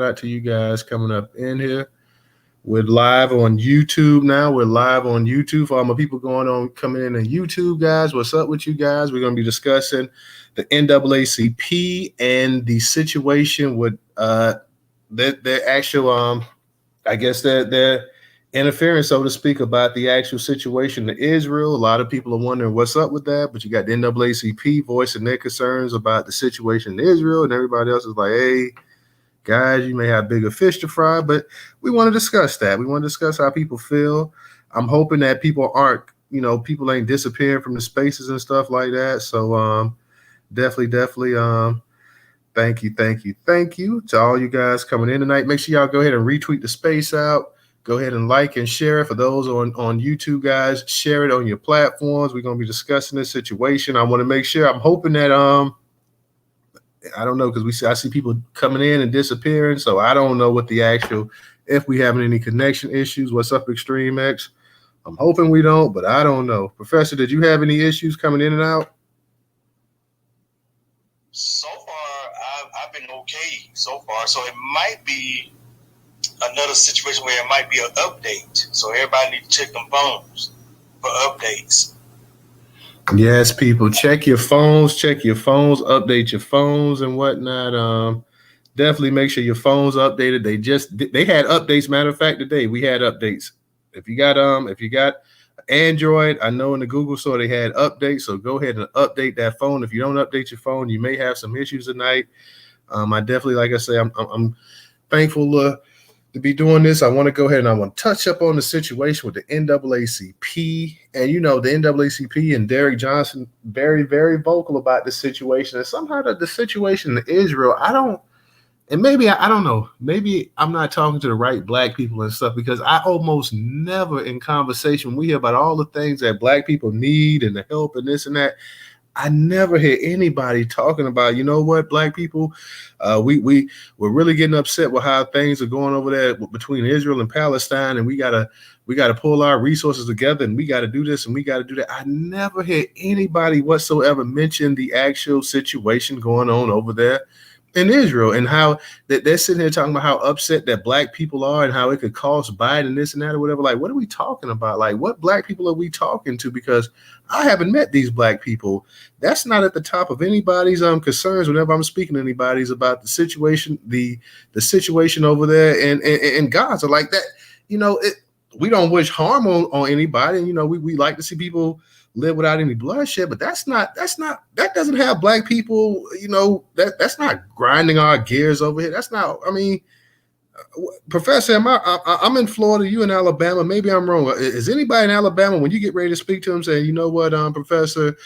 out to you guys coming up in here. We're live on YouTube now. We're live on YouTube for all my people going on coming in on YouTube, guys. What's up with you guys? We're going to be discussing the NAACP and the situation with their actual I guess their interference, so to speak, about the actual situation in Israel. A lot of people are wondering what's up with that, but you got the NAACP voicing their concerns about the situation in Israel, and everybody else is like, hey, guys, you may have bigger fish to fry, but we want to discuss that. We want to discuss how people feel. I'm hoping that people aren't, people ain't disappearing from the spaces and stuff like that. So definitely, thank you to all you guys coming in tonight. Make sure y'all go ahead and retweet the space out. Go ahead and like and share it. For those on YouTube, guys, share it on your platforms. We're going to be discussing this situation. I want to make sure, I'm hoping that I don't know, because I see people coming in and disappearing, so I don't know what the actual, if we having any connection issues. What's up, Extreme X? I'm hoping we don't, but I don't know. Professor, did you have any issues coming in and out? So far, I've been okay so far. So it might be another situation where it might be an update. So everybody need to check them phones for updates. Yes, people, check your phones, update your phones and whatnot. Definitely make sure your phone's updated. They had updates. Matter of fact, today we had updates. If you got Android, I know in the Google store they had updates. So go ahead and update that phone. If you don't update your phone, you may have some issues tonight. I definitely, like I say, I'm thankful to be doing this. I want to go ahead and I want to touch up on the situation with the NAACP. And, the NAACP and Derek Johnson, very, very vocal about the situation. And somehow the situation in Israel, I don't know, maybe I'm not talking to the right black people and stuff, because I almost never in conversation, we hear about all the things that black people need and the help and this and that. I never hear anybody talking about, you know what, black people, we're really getting upset with how things are going over there between Israel and Palestine, and we gotta pull our resources together, and we got to do this and we got to do that. I never hear anybody whatsoever mention the actual situation going on over there in Israel, and how they're sitting here talking about how upset that black people are and how it could cost Biden this and that or whatever. Like, what are we talking about? Like, what black people are we talking to? Because I haven't met these black people. That's not at the top of anybody's concerns whenever I'm speaking to anybody's about the situation, the situation over there in Gaza. Like that, we don't wish harm on anybody. And, we like to see people live without any bloodshed, but that doesn't have black people, that's not grinding our gears over here. That's not, Professor, I'm in Florida, you in Alabama. Maybe I'm wrong. Is anybody in Alabama, when you get ready to speak to them, saying, you know what, Professor,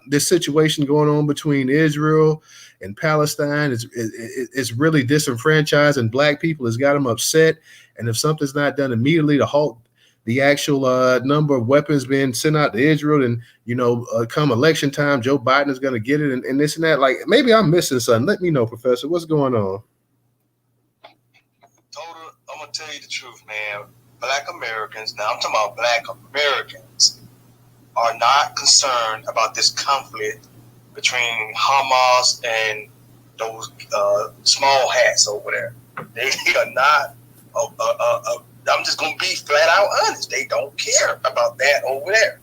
this situation going on between Israel and Palestine is really disenfranchising black people, has got them upset. And if something's not done immediately to halt the actual number of weapons being sent out to Israel, and come election time, Joe Biden is going to get it, and this and that. Like, maybe I'm missing something. Let me know, Professor. What's going on? I'm gonna tell you the truth, man. Black Americans, now I'm talking about black Americans, are not concerned about this conflict between Hamas and those small hats over there. They are not. I'm just going to be flat out honest. They don't care about that over there,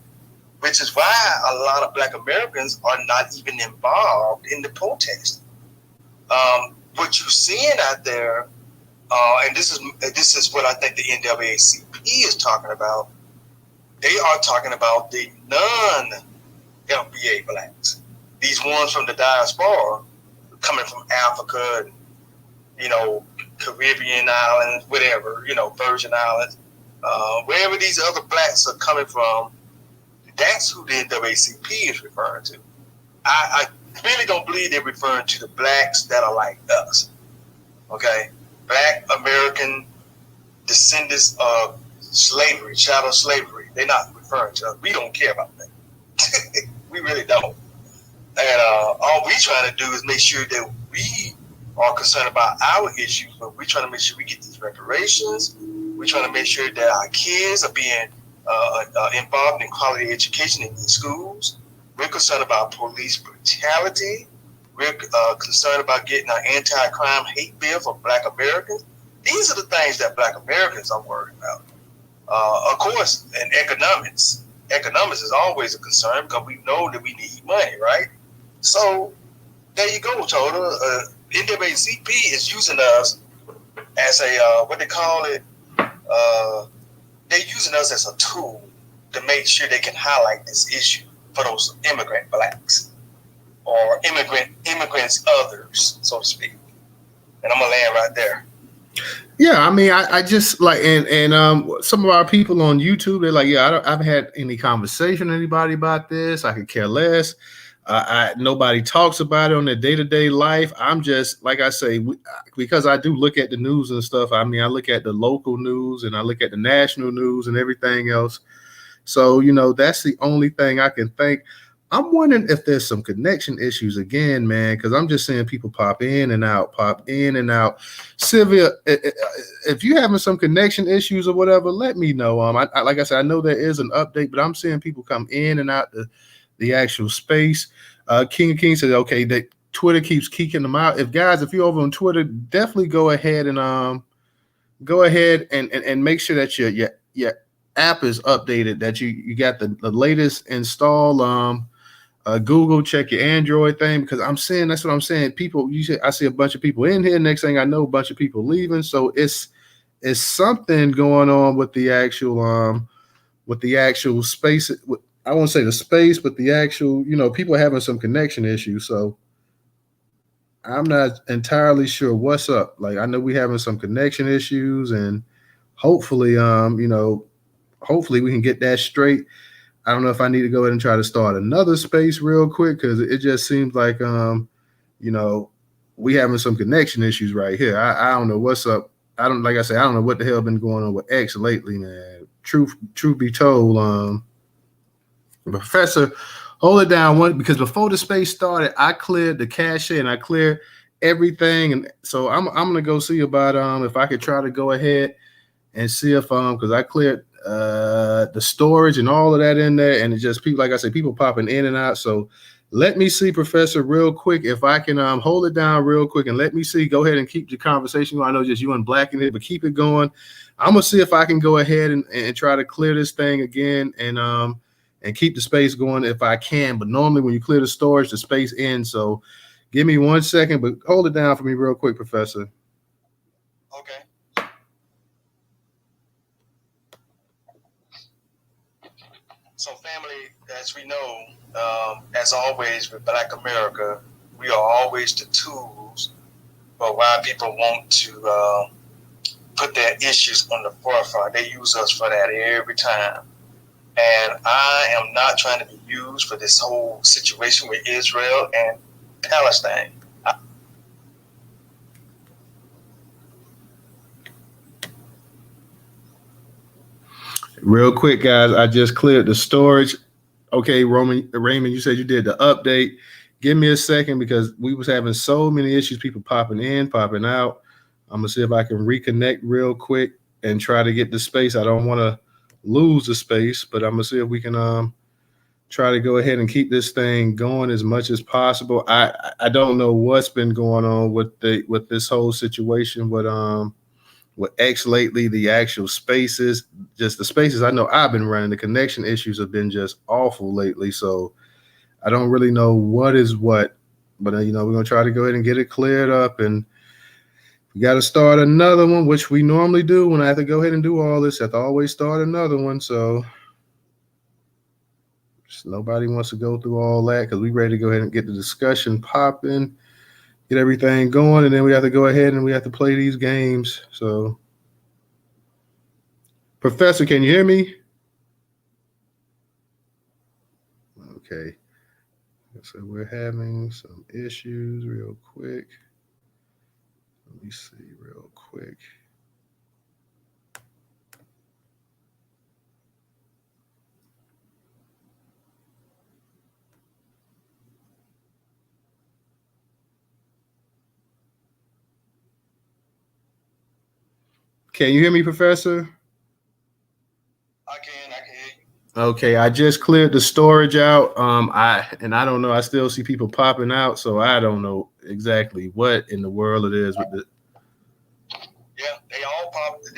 which is why a lot of black Americans are not even involved in the protest. What you're seeing out there, and this is what I think the NAACP is talking about. They are talking about the non-FBA blacks, these ones from the diaspora coming from Africa, and, Caribbean islands, whatever, Virgin Islands, wherever these other blacks are coming from. That's who the NAACP is referring to. I really don't believe they're referring to the blacks that are like us. Okay? Black American descendants of slavery, chattel slavery. They're not referring to us. We don't care about that. We really don't. And all we trying to do is make sure that we are concerned about our issues, but we're trying to make sure we get these reparations. We're trying to make sure that our kids are being involved in quality education in these schools. We're concerned about police brutality. We're concerned about getting an anti-crime hate bill for Black Americans. These are the things that Black Americans are worried about. Of course, in economics is always a concern because we know that we need money, right? So there you go, Total. NAACP is using us as a, what they call it, they're using us as a tool to make sure they can highlight this issue for those immigrant Blacks or immigrants others, so to speak. And I'm going to land right there. Yeah, I mean, I just like, and some of our people on YouTube, they're like, yeah, I haven't had any conversation with anybody about this. I could care less. Nobody talks about it on their day-to-day life. I'm just, like I say, because I do look at the news and stuff. I mean, I look at the local news and I look at the national news and everything else. So, that's the only thing I can think. I'm wondering if there's some connection issues again, man, because I'm just seeing people pop in and out. Sylvia, if you're having some connection issues or whatever, let me know. Like I said, I know there is an update, but I'm seeing people come in and out the actual space. King of Kings said, okay, that Twitter keeps kicking them out. If you're over on Twitter, definitely go ahead and make sure that your app is updated, that you got the latest install. Google, check your Android thing, because that's what I'm saying. People, I see a bunch of people in here. Next thing I know, a bunch of people leaving. So it's something going on with the actual space. I won't say the space, but the actual, people having some connection issues. So I'm not entirely sure what's up. Like, I know we having some connection issues, and hopefully, hopefully we can get that straight. I don't know if I need to go ahead and try to start another space real quick, because it just seems like, we having some connection issues right here. I don't know what's up. I don't know what the hell been going on with X lately, man. Truth be told, Professor, hold it down because before the space started, I cleared the cache and I cleared everything, and so I'm gonna go see about if I could try to go ahead and see if because I cleared the storage and all of that in there, and it's just people, like I said, people popping in and out. So let me see, Professor, real quick, if I can hold it down real quick, and let me see. Go ahead and keep the conversation going. I know just you and Black in it, but keep it going. I'm gonna see if I can go ahead and try to clear this thing again, and keep the space going if I can. But normally when you clear the storage, the space ends. So give me 1 second, but hold it down for me real quick, Professor. Okay. So family, as we know, as always with Black America, we are always the tools for why people want to put their issues on the forefront. They use us for that every time. And I am not trying to be used for this whole situation with Israel and Palestine. Real quick, guys, I just cleared the storage. Okay, Raymond, you said you did the update. Give me a second, because we was having so many issues, people popping in, popping out. I'm gonna see if I can reconnect real quick and try to get the space. I don't want to lose the space, but I'm gonna see if we can try to go ahead and keep this thing going as much as possible. I don't know what's been going on with this whole situation with X lately. The actual spaces, just the spaces I know I've been running, the connection issues have been just awful lately. So I don't really know what is what, but we're gonna try to go ahead and get it cleared up, and we got to start another one, which we normally do when I have to go ahead and do all this. I have to always start another one. So just nobody wants to go through all that, because we ready to go ahead and get the discussion popping, get everything going, and then we have to go ahead and we have to play these games. So, Professor, can you hear me? Okay. So we're having some issues real quick. Let me see real quick. Can you hear me, Professor? I can hear you. Okay, I just cleared the storage out. I don't know. I still see people popping out, so I don't know exactly what in the world it is with the. Yeah, they all popped.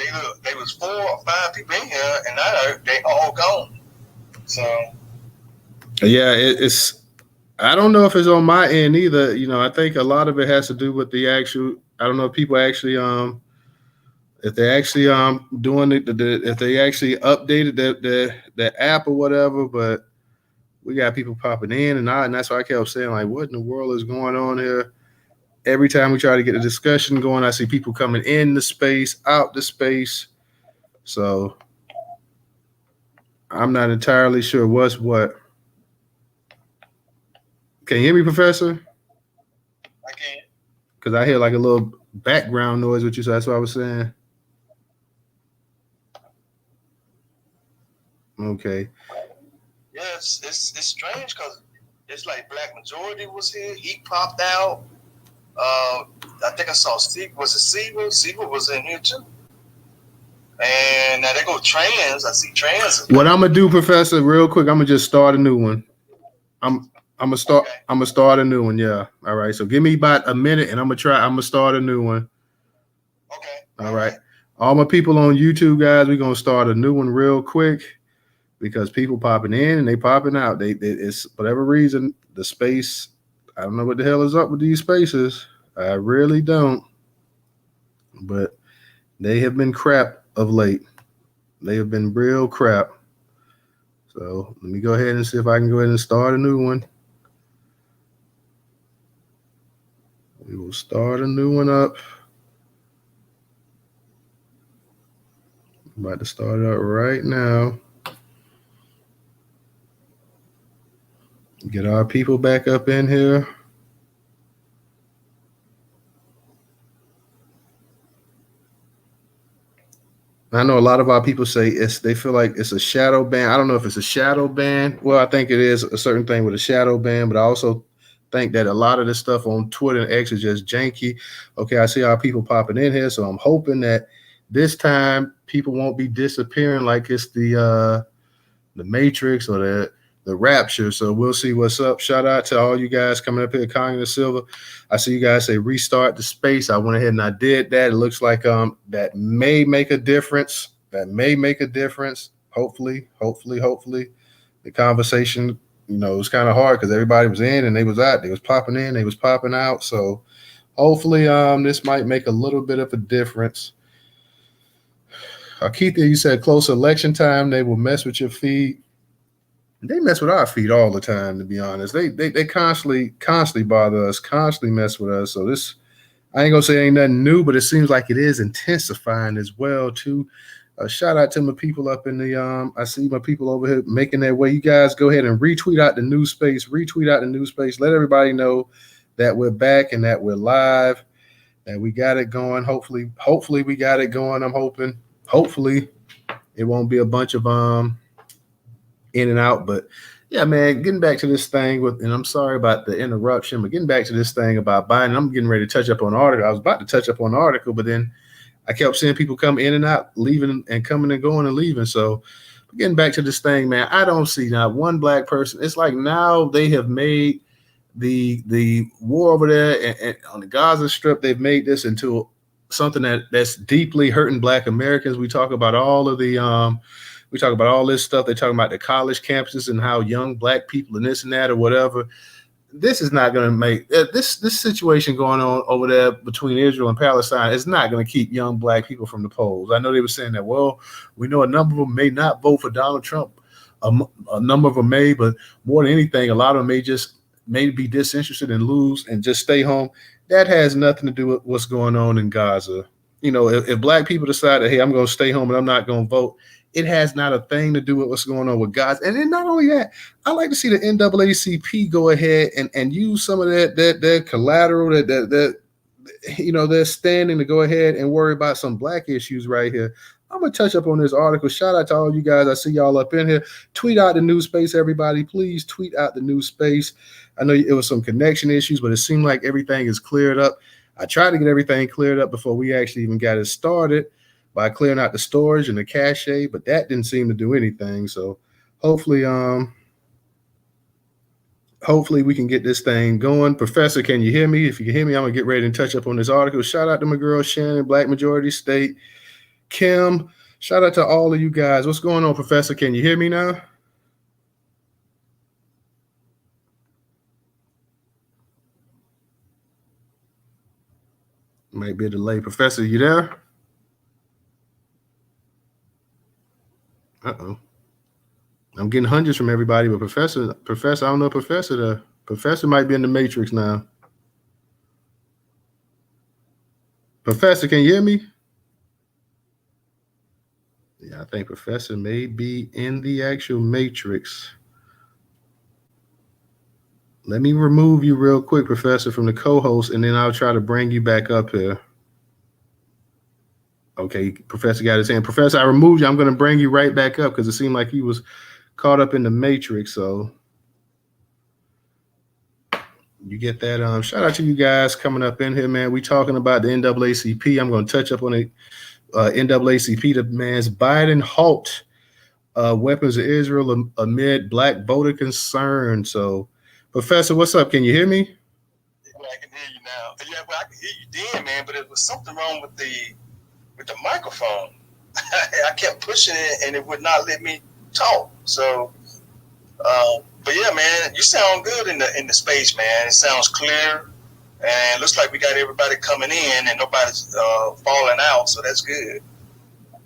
They was 4 or 5 people in here, and now they all gone. So Yeah, it's. I don't know if it's on my end either. You know, I think a lot of it has to do with the actual. I don't know if people actually if they actually doing if they actually updated the app or whatever, but we got people popping in and out, and that's why I kept saying, like, what in the world is going on here? Every time we try to get a discussion going, I see people coming in the space, out the space. So I'm not entirely sure what's what. Can you hear me, Professor? I can't. Because I hear like a little background noise with you, so that's what I was saying. Okay. Yeah, it's strange because it's like Black Majority was here. He popped out. I think I saw Steve. Was it Siegel? Siegel was in here too. And now they go trans. I see trans. What I'm gonna do, Professor, real quick, I'm gonna just start a new one. I'm gonna start. Okay. I'm gonna start a new one. Yeah. All right. So give me about a minute, and I'm gonna start a new one. Okay. All right. All my people on YouTube, guys, we're gonna start a new one real quick because people popping in and they popping out. It's whatever reason the space. I don't know what the hell is up with these spaces. I really don't. But they have been crap of late. They have been real crap. So let me go ahead and see if I can go ahead and start a new one. We will start a new one up. I'm about to start it up right now. Get our people back up in here. I know a lot of our people say they feel like it's a shadow ban. I don't know if it's a shadow ban. Well, I think it is a certain thing with a shadow ban, but I also think that a lot of this stuff on Twitter and X is just janky. Okay, I see our people popping in here, so I'm hoping that this time people won't be disappearing like it's the Matrix or the Rapture. So we'll see what's up. Shout out to all you guys coming up here, Congress Silver. I see you guys say restart the space. I went ahead and I did that. It looks like that may make a difference. That may make a difference. Hopefully. The conversation, you know, it was kind of hard because everybody was in and they was out. They was popping in, they was popping out. So hopefully this might make a little bit of a difference. Keith, you said close election time, they will mess with your feed. They mess with our feed all the time, to be honest. They constantly bother us, constantly mess with us. So this, I ain't gonna say ain't nothing new, but it seems like it is intensifying as well too. Shout out to my people up in the I see my people over here making their way. You guys go ahead and retweet out the new space. Let everybody know that we're back and that we're live and we got it going. Hopefully we got it going. I'm hoping. Hopefully it won't be a bunch of in and out, but yeah, man, getting back to this thing and I'm sorry about the interruption, but getting back to this thing about Biden, I'm getting ready to touch up on an article. I was about to touch up on an article, but then I kept seeing people come in and out, leaving and coming and going and leaving. So getting back to this thing, man, I don't see not one black person. It's like now they have made the war over there and on the Gaza Strip, they've made this into something that's deeply hurting black Americans. We talk about all of the we talk about all this stuff. They're talking about the college campuses and how young black people and this and that or whatever. This is not going to make this situation going on over there between Israel and Palestine is not going to keep young black people from the polls. I know they were saying that, well, we know a number of them may not vote for Donald Trump. A number of them may, but more than anything, a lot of them may be disinterested and lose and just stay home. That has nothing to do with what's going on in Gaza. You know, if black people decide that, hey, I'm going to stay home and I'm not going to vote, it has not a thing to do with what's going on with Gaza. And then not only that, I like to see the NAACP go ahead and use some of that collateral that you know, they're standing to go ahead and worry about some black issues right here. I'm going to touch up on this article. Shout out to all you guys. I see y'all up in here. Tweet out the new space, everybody. Please tweet out the new space. I know it was some connection issues, but it seemed like everything is cleared up. I tried to get everything cleared up before we actually even got it started by clearing out the storage and the cache, but that didn't seem to do anything. So hopefully, hopefully we can get this thing going. Professor, can you hear me? If you can hear me, I'm gonna get ready and touch up on this article. Shout out to my girl Shannon, Black Majority State, Kim. Shout out to all of you guys. What's going on, Professor? Can you hear me now? Might be a delay. Professor, you there? Uh-oh. I'm getting hundreds from everybody, but Professor, I don't know Professor. The Professor might be in the Matrix now. Professor, can you hear me? Yeah, I think Professor may be in the actual Matrix. Let me remove you real quick, Professor, from the co-host, and then I'll try to bring you back up here. Okay, Professor got his hand. Professor, I removed you. I'm going to bring you right back up because it seemed like he was caught up in the Matrix. So you get that. Shout out to you guys coming up in here, man. We talking about the NAACP. I'm going to touch up on the NAACP demands Biden halt weapons of Israel amid black voter concern. So, Professor, what's up? Can you hear me? Yeah, I can hear you now. Yeah, well, I can hear you then, man. But it was something wrong with the microphone. I kept pushing it, and it would not let me talk. So, but yeah, man, you sound good in the space, man. It sounds clear, and it looks like we got everybody coming in, and nobody's falling out. So that's good.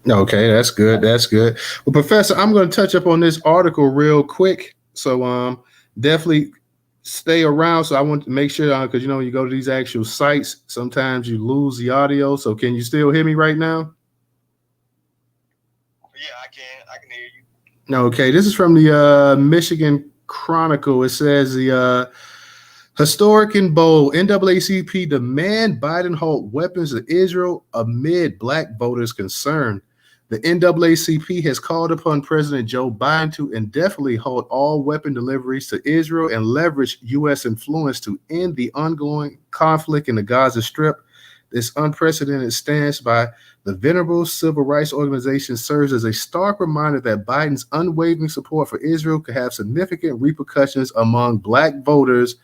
Okay, that's good. That's good. Well, Professor, I'm going to touch up on this article real quick. So, definitely stay around. So I want to make sure, because when you go to these actual sites, sometimes you lose the audio. So can you still hear me right now? Yeah, I can hear you. Okay, this is from the Michigan Chronicle. It says the historic and bold NAACP demand Biden halt weapons to Israel amid black voters' concern. The NAACP has called upon President Joe Biden to indefinitely halt all weapon deliveries to Israel and leverage U.S. influence to end the ongoing conflict in the Gaza Strip. This unprecedented stance by the venerable civil rights organization serves as a stark reminder that Biden's unwavering support for Israel could have significant repercussions among black voters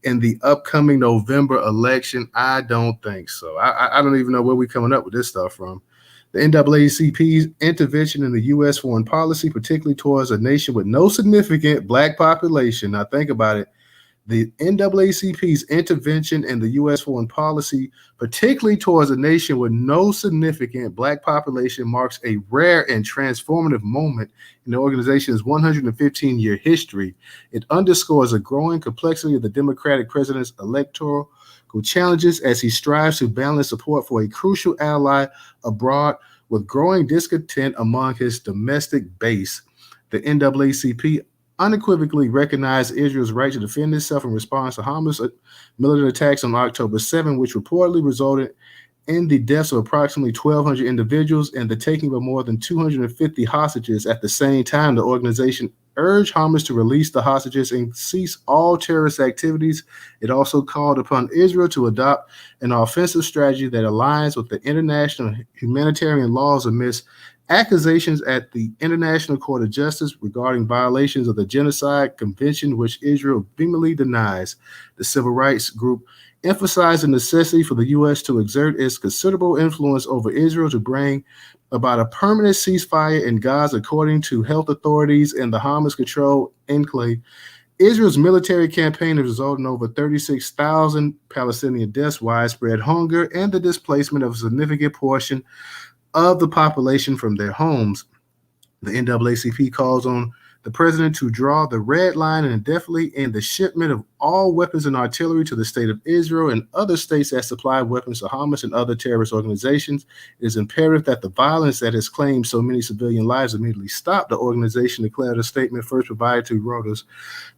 in the upcoming November election. I don't think so. I don't even know where we're coming up with this stuff from. The NAACP's intervention in the U.S. foreign policy, particularly towards a nation with no significant black population. Now think about it. The NAACP's intervention in the U.S. foreign policy, particularly towards a nation with no significant black population, marks a rare and transformative moment in the organization's 115-year history. It underscores a growing complexity of the Democratic president's electoral challenges as he strives to balance support for a crucial ally abroad with growing discontent among his domestic base. The NAACP unequivocally recognized Israel's right to defend itself in response to Hamas military attacks on October 7, which reportedly resulted in the deaths of approximately 1,200 individuals and the taking of more than 250 hostages. At the same time, the organization urged Hamas to release the hostages and cease all terrorist activities. It also called upon Israel to adopt an offensive strategy that aligns with the international humanitarian laws amidst accusations at the International Court of Justice regarding violations of the Genocide Convention, which Israel vehemently denies. The civil rights group emphasized the necessity for the U.S. to exert its considerable influence over Israel to bring about a permanent ceasefire in Gaza, according to health authorities in the Hamas-controlled enclave. Israel's military campaign has resulted in over 36,000 Palestinian deaths, widespread hunger, and the displacement of a significant portion of the population from their homes. The NAACP calls on the president to draw the red line and indefinitely end the shipment of all weapons and artillery to the state of Israel and other states that supply weapons to Hamas and other terrorist organizations. It is imperative that the violence that has claimed so many civilian lives immediately stop, the organization declared a statement first provided to Reuters.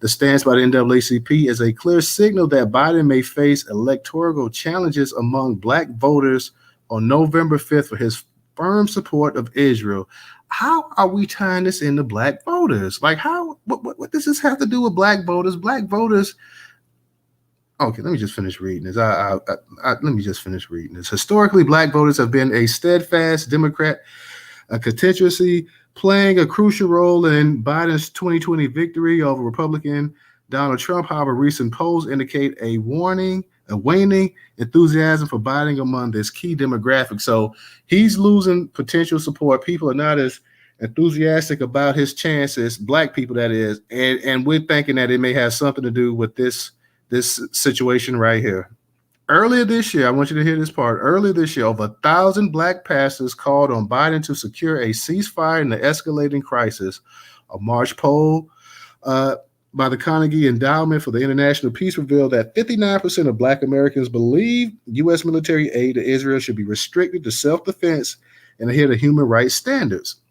The stance by the NAACP is a clear signal that Biden may face electoral challenges among black voters on November 5th for his firm support of Israel. How are we tying this into black voters? Like, what does this have to do with black voters? Black voters. Okay, let me just finish reading this. Let me just finish reading this. Historically, black voters have been a steadfast Democrat constituency playing a crucial role in Biden's 2020 victory over Republican Donald Trump. However, recent polls indicate a waning enthusiasm for Biden among this key demographic. So he's losing potential support. People are not as enthusiastic about his chances, black people that is, and we're thinking that it may have something to do with this situation right here. Earlier this year, I want you to hear this part. Earlier this year, over 1,000 black pastors called on Biden to secure a ceasefire in the escalating crisis. A March poll by the Carnegie Endowment for the International Peace revealed that 59% of black Americans believe U.S. military aid to Israel should be restricted to self-defense and adhere to human rights standards.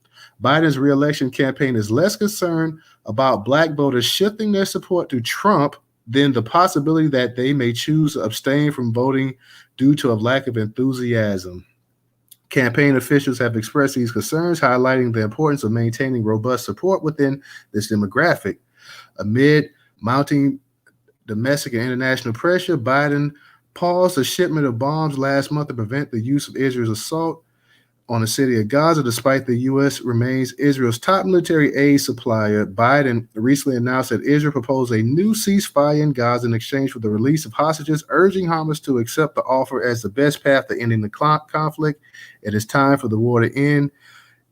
Biden's re-election campaign is less concerned about black voters shifting their support to Trump than the possibility that they may choose to abstain from voting due to a lack of enthusiasm. Campaign officials have expressed these concerns, highlighting the importance of maintaining robust support within this demographic. Amid mounting domestic and international pressure, Biden paused a shipment of bombs last month to prevent the use of Israel's assault on the city of Gaza. Despite the U.S. remains Israel's top military aid supplier, Biden recently announced that Israel proposed a new ceasefire in Gaza in exchange for the release of hostages, urging Hamas to accept the offer as the best path to ending the conflict. It is time for the war to end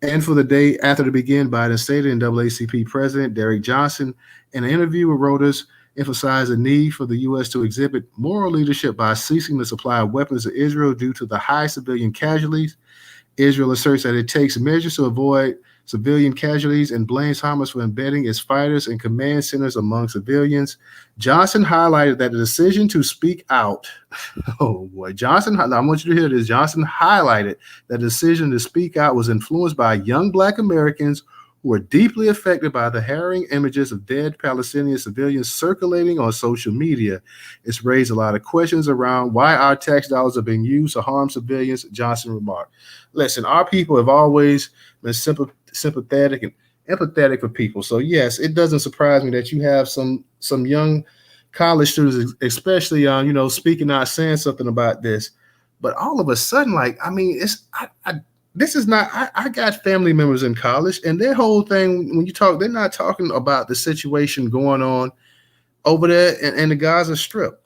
and for the day after to begin, Biden stated. NAACP President Derek Johnson, in an interview with Reuters, emphasized the need for the U.S. to exhibit moral leadership by ceasing the supply of weapons to Israel due to the high civilian casualties. Israel asserts that it takes measures to avoid civilian casualties and blames Hamas for embedding its fighters and command centers among civilians. Johnson highlighted that the decision to speak out, I want you to hear this. Johnson highlighted that the decision to speak out was influenced by young black Americans who are deeply affected by the harrowing images of dead Palestinian civilians circulating on social media. It's raised a lot of questions around why our tax dollars are being used to harm civilians, Johnson remarked. Listen, our people have always been sympathetic and empathetic for people. So yes, it doesn't surprise me that you have some young college students, especially speaking out, saying something about this. But all of a sudden, I got family members in college, and their whole thing, when you talk, they're not talking about the situation going on over there in the Gaza Strip.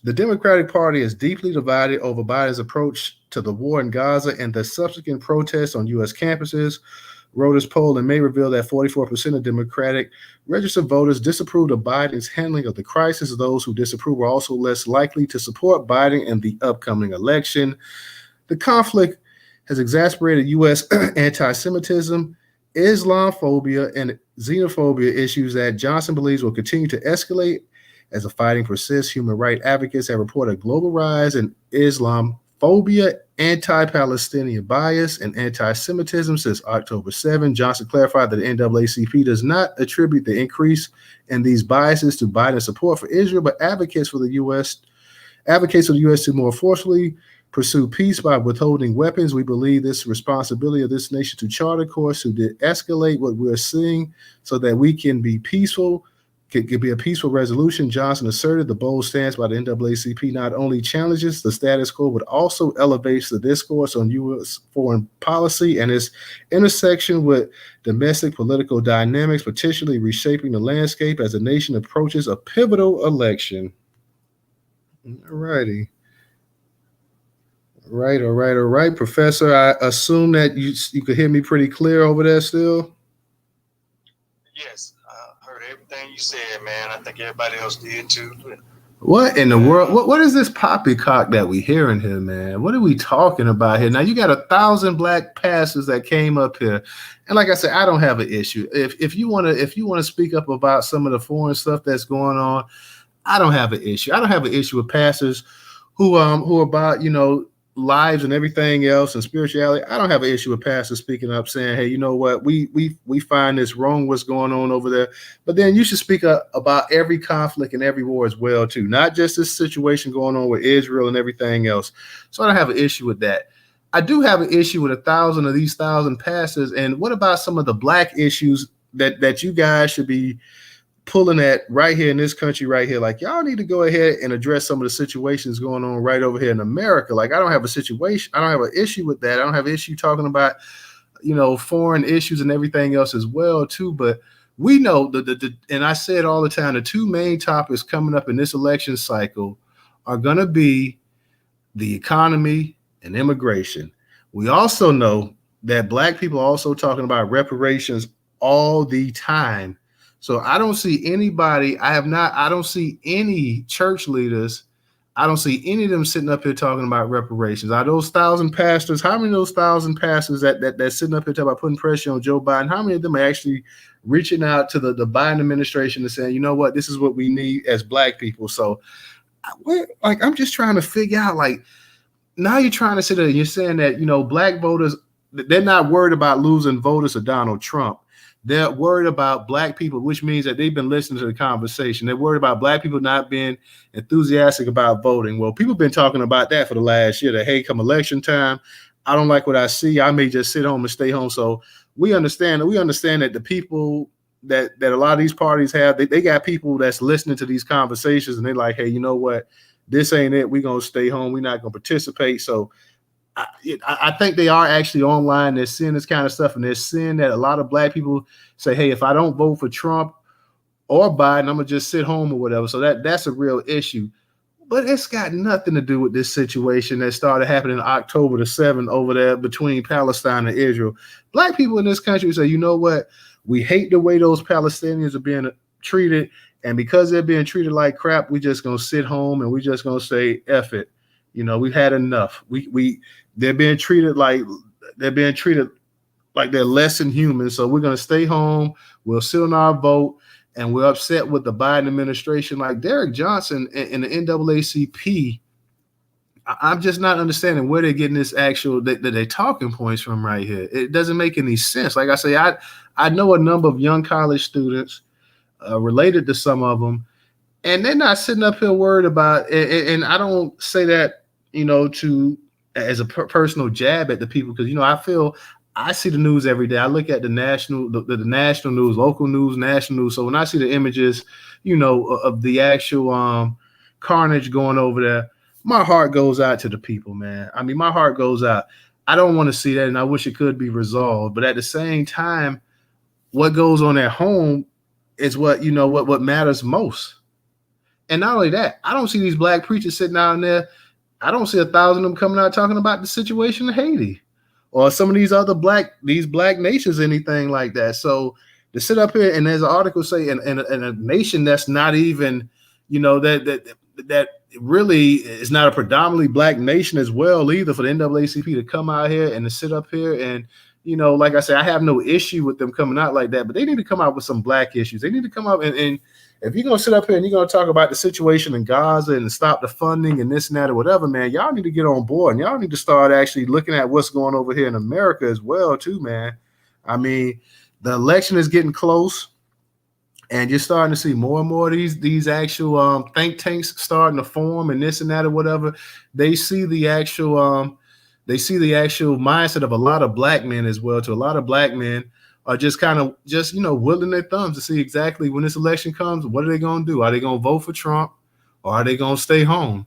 The Democratic Party is deeply divided over Biden's approach to the war in Gaza and the subsequent protests on U.S. campuses. Reuters poll in May revealed that 44% of Democratic registered voters disapproved of Biden's handling of the crisis. Those who disapprove are also less likely to support Biden in the upcoming election. The conflict has exacerbated U.S. anti-Semitism, Islamophobia, and xenophobia issues that Johnson believes will continue to escalate as the fighting persists. Human rights advocates have reported a global rise in Islamophobia, anti-Palestinian bias, and anti-Semitism since October 7. Johnson clarified that the NAACP does not attribute the increase in these biases to Biden's support for Israel, but advocates for the U.S. to more forcefully pursue peace by withholding weapons. We believe this responsibility of this nation to chart a course to de-escalate what we're seeing so that we can be peaceful. Could be a peaceful resolution. Johnson asserted the bold stance by the NAACP not only challenges the status quo, but also elevates the discourse on U.S. foreign policy and its intersection with domestic political dynamics, potentially reshaping the landscape as the nation approaches a pivotal election. All righty. All right. Professor, I assume that you could hear me pretty clear over there still? Yes. Everything you said, man. I think everybody else did too. What in the world? What is this poppycock that we hearing here, man? What are we talking about here? Now you got 1,000 black pastors that came up here, and like I said, I don't have an issue. If you want to speak up about some of the foreign stuff that's going on, I don't have an issue. I don't have an issue with pastors who about lives and everything else and spirituality. I don't have an issue with pastors speaking up saying, hey, you know what, we find this wrong, what's going on over there. But then you should speak up about every conflict and every war as well too, not just this situation going on with Israel and everything else. So I don't have an issue with that. I do have an issue with 1,000 of these 1,000 pastors. And what about some of the black issues that you guys should be pulling at right here in this country right here? Like, y'all need to go ahead and address some of the situations going on right over here in America. Like, I don't have an issue with that. I don't have an issue talking about foreign issues and everything else as well too. But we know and I say it all the time, the two main topics coming up in this election cycle are going to be the economy and immigration. We also know that Black people are also talking about reparations all the time. So I don't see anybody, I don't see any church leaders, I don't see any of them sitting up here talking about reparations. Are those 1,000 pastors, how many of those 1,000 pastors that's sitting up here talking about putting pressure on Joe Biden, how many of them are actually reaching out to the Biden administration and saying, you know what, this is what we need as Black people? So I'm just trying to figure out, like, now you're trying to sit there and you're saying that, Black voters, they're not worried about losing voters to Donald Trump. They're worried about Black people, which means that they've been listening to the conversation. They're worried about Black people not being enthusiastic about voting. Well, people have been talking about that for the last year, that, hey, come election time, I don't like what I see. I may just sit home and stay home. So we understand that the people that a lot of these parties have, they got people that's listening to these conversations, and they're like, hey, you know what? This ain't it. We're going to stay home. We're not going to participate. So I think they are actually online. They're seeing this kind of stuff, and they're seeing that a lot of Black people say, hey, if I don't vote for Trump or Biden, I'm going to just sit home or whatever. So that's a real issue. But it's got nothing to do with this situation that started happening October the 7th over there between Palestine and Israel. Black people in this country say, you know what? We hate the way those Palestinians are being treated. And because they're being treated like crap, we just going to sit home and we just going to say, F it. We've had enough. They're being treated like they're less than human. So we're going to stay home. We'll sit on our vote, and we're upset with the Biden administration. Like Derek Johnson and the NAACP, I'm just not understanding where they're getting this actual they talking points from right here. It doesn't make any sense. Like I say, I know a number of young college students related to some of them, and they're not sitting up here worried about it. And I don't say that, to as a personal jab at the people, because, I see the news every day. I look at the national news, local news, national news. So when I see the images, of the actual carnage going over there, my heart goes out to the people, man. I mean, my heart goes out. I don't want to see that, and I wish it could be resolved. But at the same time, what goes on at home is what matters most. And not only that, I don't see these Black preachers sitting down there. I don't see 1,000 of them coming out talking about the situation in Haiti or some of these other Black nations, anything like that. So to sit up here, and there's an article say in a nation that's not even, that really is not a predominantly Black nation as well either, for the NAACP to come out here and to sit up here and, like I said, I have no issue with them coming out like that, but they need to come out with some Black issues. They need to come out and if you're going to sit up here and you're going to talk about the situation in Gaza and stop the funding and this and that or whatever, man, y'all need to get on board, and y'all need to start actually looking at what's going over here in America as well too, man. I mean, the election is getting close, and you're starting to see more and more of these actual think tanks starting to form and this and that or whatever. They see the actual mindset of a lot of Black men as well. To a lot of Black men are just willing their thumbs to see exactly when this election comes, what are they going to do? Are they going to vote for Trump, or are they going to stay home?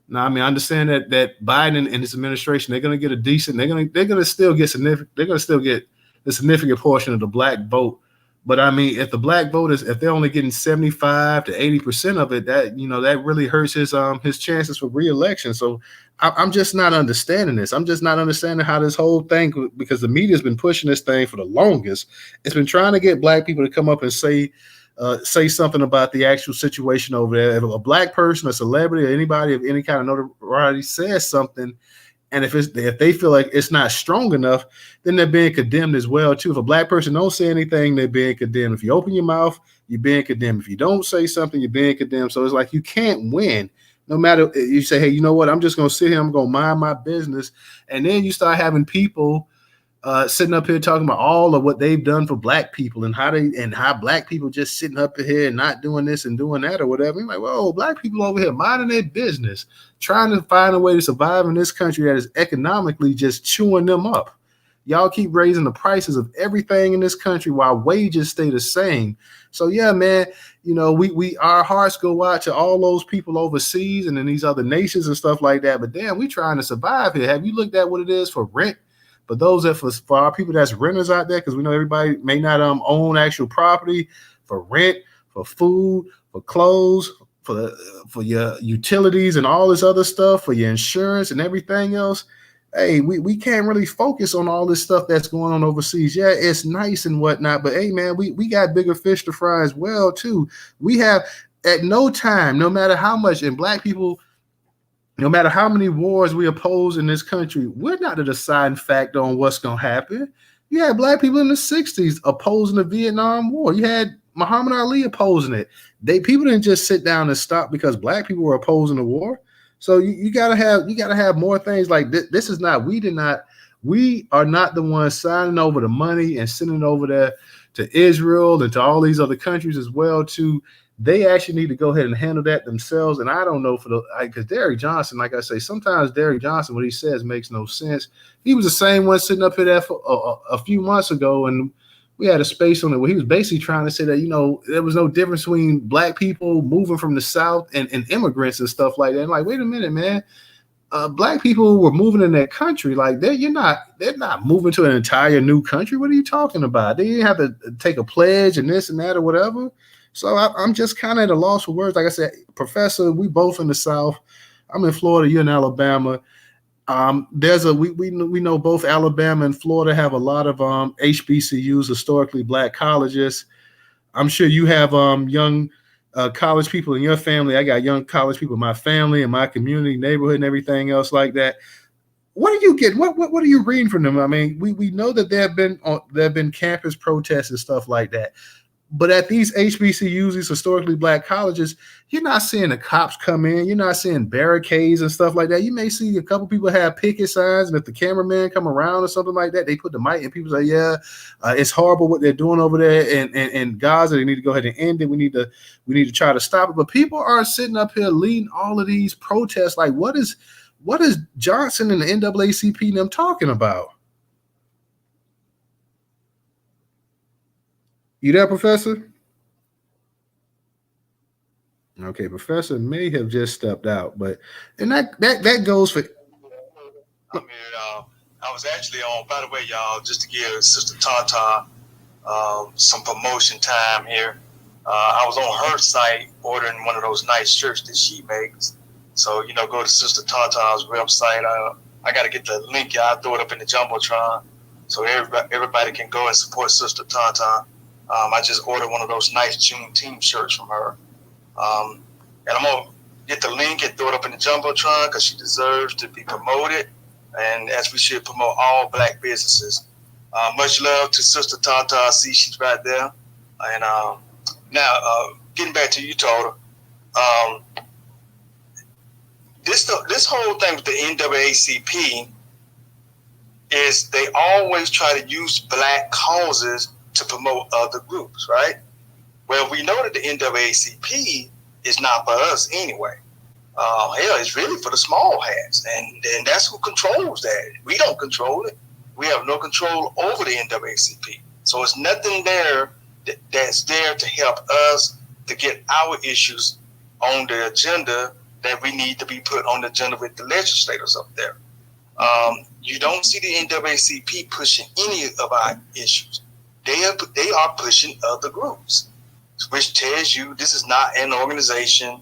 Now, I mean, I understand that Biden and his administration, they're going to get they're going to still get a significant portion of the Black vote. But I mean, if the Black voters, if they're only getting 75 to 80% of it, that really hurts his chances for re-election. So I'm just not understanding this. I'm just not understanding how this whole thing, because the media's been pushing this thing for the longest. It's been trying to get Black people to come up and say something about the actual situation over there. If a Black person, a celebrity, or anybody of any kind of notoriety says something, and if they feel like it's not strong enough, then they're being condemned as well too. If a Black person don't say anything, they're being condemned. If you open your mouth, you're being condemned. If you don't say something, you're being condemned. So it's like you can't win. No matter, you say, hey, you know what? I'm just gonna sit here. I'm gonna mind my business, and then you start having people sitting up here talking about all of what they've done for Black people and how Black people just sitting up here and not doing this and doing that or whatever. You're like, whoa, Black people over here minding their business, trying to find a way to survive in this country that is economically just chewing them up. Y'all keep raising the prices of everything in this country while wages stay the same. So yeah, man, we our hearts go out to all those people overseas and in these other nations and stuff like that. But damn, we trying to survive here. Have you looked at what it is for rent But those that for our people that's renters out there, because we know everybody may not own actual property, for rent, for food, for clothes, for your utilities and all this other stuff, for your insurance and everything else. Hey, we can't really focus on all this stuff that's going on overseas. Yeah, it's nice and whatnot, but hey, man, we got bigger fish to fry as well, too. We have at no time, no matter how much, and black people, no matter how many wars we oppose in this country, we're not the deciding factor on what's going to happen. You had black people in the 60s opposing the Vietnam War. You had Muhammad Ali opposing it. People didn't just sit down and stop because black people were opposing the war. So you gotta have more things like this. This is not, we are not the ones signing over the money and sending it over there to Israel and to all these other countries as well too. They actually need to go ahead and handle that themselves. And I don't know because Derek Johnson, like I say, sometimes Derek Johnson, what he says makes no sense. He was the same one sitting up here there for a few months ago, and we had a space on it where he was basically trying to say that, there was no difference between black people moving from the South and immigrants and stuff like that. And like, wait a minute, man. Black people were moving in that country. Like they're not moving to an entire new country. What are you talking about? They didn't have to take a pledge and this and that or whatever. So I'm just kind of at a loss for words. Like I said, Professor, we both in the South. I'm in Florida, you're in Alabama. We know both Alabama and Florida have a lot of HBCUs, historically black colleges. I'm sure you have young college people in your family. I got young college people in my family and my community, neighborhood, and everything else like that. What do you get? What are you reading from them? I mean, we know that there have been campus protests and stuff like that. But at these HBCUs, these historically black colleges, you're not seeing the cops come in. You're not seeing barricades and stuff like that. You may see a couple people have picket signs, and if the cameraman come around or something like that, they put the mic and people say, yeah, it's horrible what they're doing over there in Gaza. They need to go ahead and end it. We need to try to stop it. But people are sitting up here leading all of these protests. Like, what is Johnson and the NAACP and them talking about? You there, Professor? Okay, Professor may have just stepped out, and that goes for. I was actually on. By the way, y'all, just to give Sister Tata some promotion time here. I was on her site ordering one of those nice shirts that she makes. So go to Sister Tata's website. I got to get the link. I'll throw it up in the jumbotron so everybody can go and support Sister Tata. I just ordered one of those nice Juneteenth shirts from her. And I'm going to get the link and throw it up in the jumbotron because she deserves to be promoted. And as we should promote all black businesses. Much love to Sister Tata. I see she's right there. And now, getting back to you, Tota. This whole thing with the NAACP is they always try to use black causes to promote other groups, right? Well, we know that the NAACP is not for us anyway. Hell, it's really for the small hats, and that's who controls that. We don't control it. We have no control over the NAACP. So it's nothing there that's there to help us to get our issues on the agenda that we need to be put on the agenda with the legislators up there. You don't see the NAACP pushing any of our issues. They are pushing other groups, which tells you this is not an organization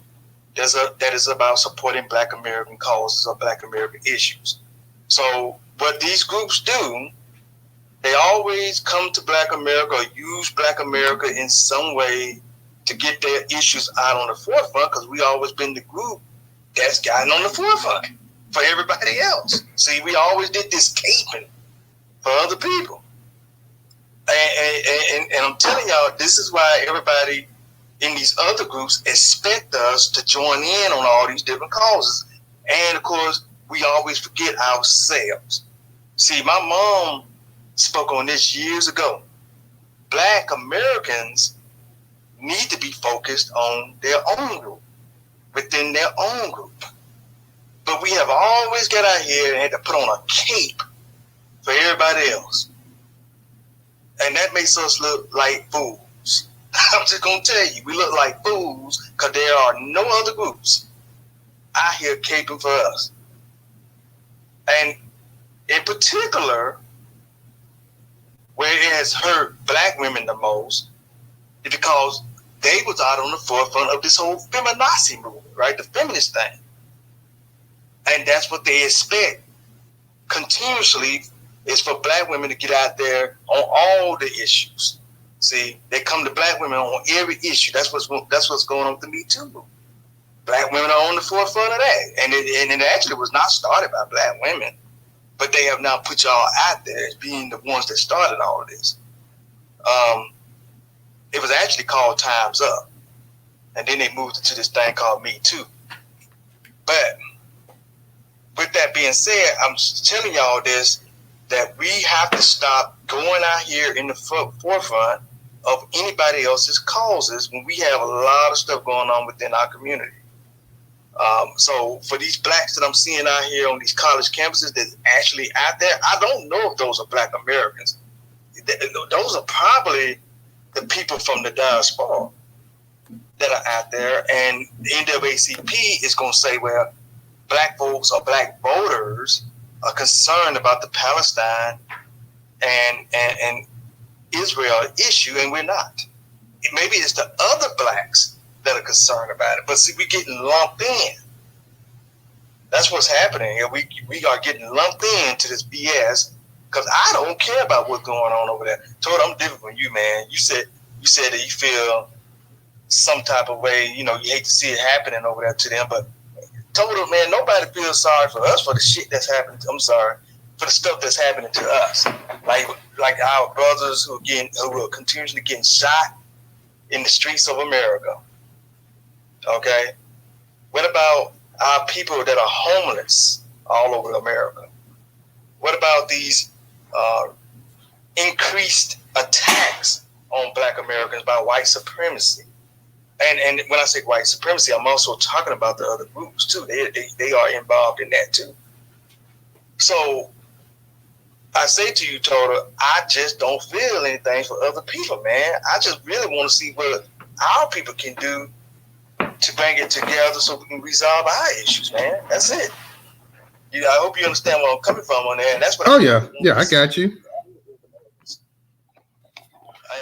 that is about supporting Black American causes or Black American issues. So what these groups do, they always come to Black America or use Black America in some way to get their issues out on the forefront, because we always been the group that's gotten on the forefront for everybody else. See, we always did this caping for other people. And I'm telling y'all, this is why everybody in these other groups expect us to join in on all these different causes. And of course, we always forget ourselves. See, my mom spoke on this years ago. Black Americans need to be focused on their own group, within their own group. But we have always got out here and had to put on a cape for everybody else. And that makes us look like fools. I'm just going to tell you, we look like fools because there are no other groups out here caping for us. And in particular, where it has hurt black women the most is because they was out on the forefront of this whole feminazi movement, right? The feminist thing. And that's what they expect continuously, is for black women to get out there on all the issues. See, they come to black women on every issue. That's what's going on with the Me Too movement. Black women are on the forefront of that. And it actually was not started by black women, but they have now put y'all out there as being the ones that started all of this. It was actually called Time's Up. And then they moved it to this thing called Me Too. But with that being said, I'm telling y'all this, that we have to stop going out here in the forefront of anybody else's causes when we have a lot of stuff going on within our community. So for these blacks that I'm seeing out here on these college campuses that's actually out there, I don't know if those are black Americans. Those are probably the people from the diaspora that are out there. And the NAACP is going to say, well, black folks or black voters are concerned about the Palestine and Israel issue, and we're not. Maybe it's the other blacks that are concerned about it. But see, we're getting lumped in. That's what's happening here. We are getting lumped into this BS because I don't care about what's going on over there. Told I'm different from you, man. You said that you feel some type of way, you hate to see it happening over there to them, but told them, man, nobody feels sorry for us for the shit that's happening. I'm sorry, for the stuff that's happening to us. Like our brothers who are continuously getting shot in the streets of America. Okay? What about our people that are homeless all over America? What about these increased attacks on black Americans by white supremacy? And when I say white supremacy, I'm also talking about the other groups too. They are involved in that too. So I say to you, Tota, I just don't feel anything for other people, man. I just really want to see what our people can do to bring it together so we can resolve our issues, man. That's it. I hope you understand where I'm coming from on there. And that's what I got you. And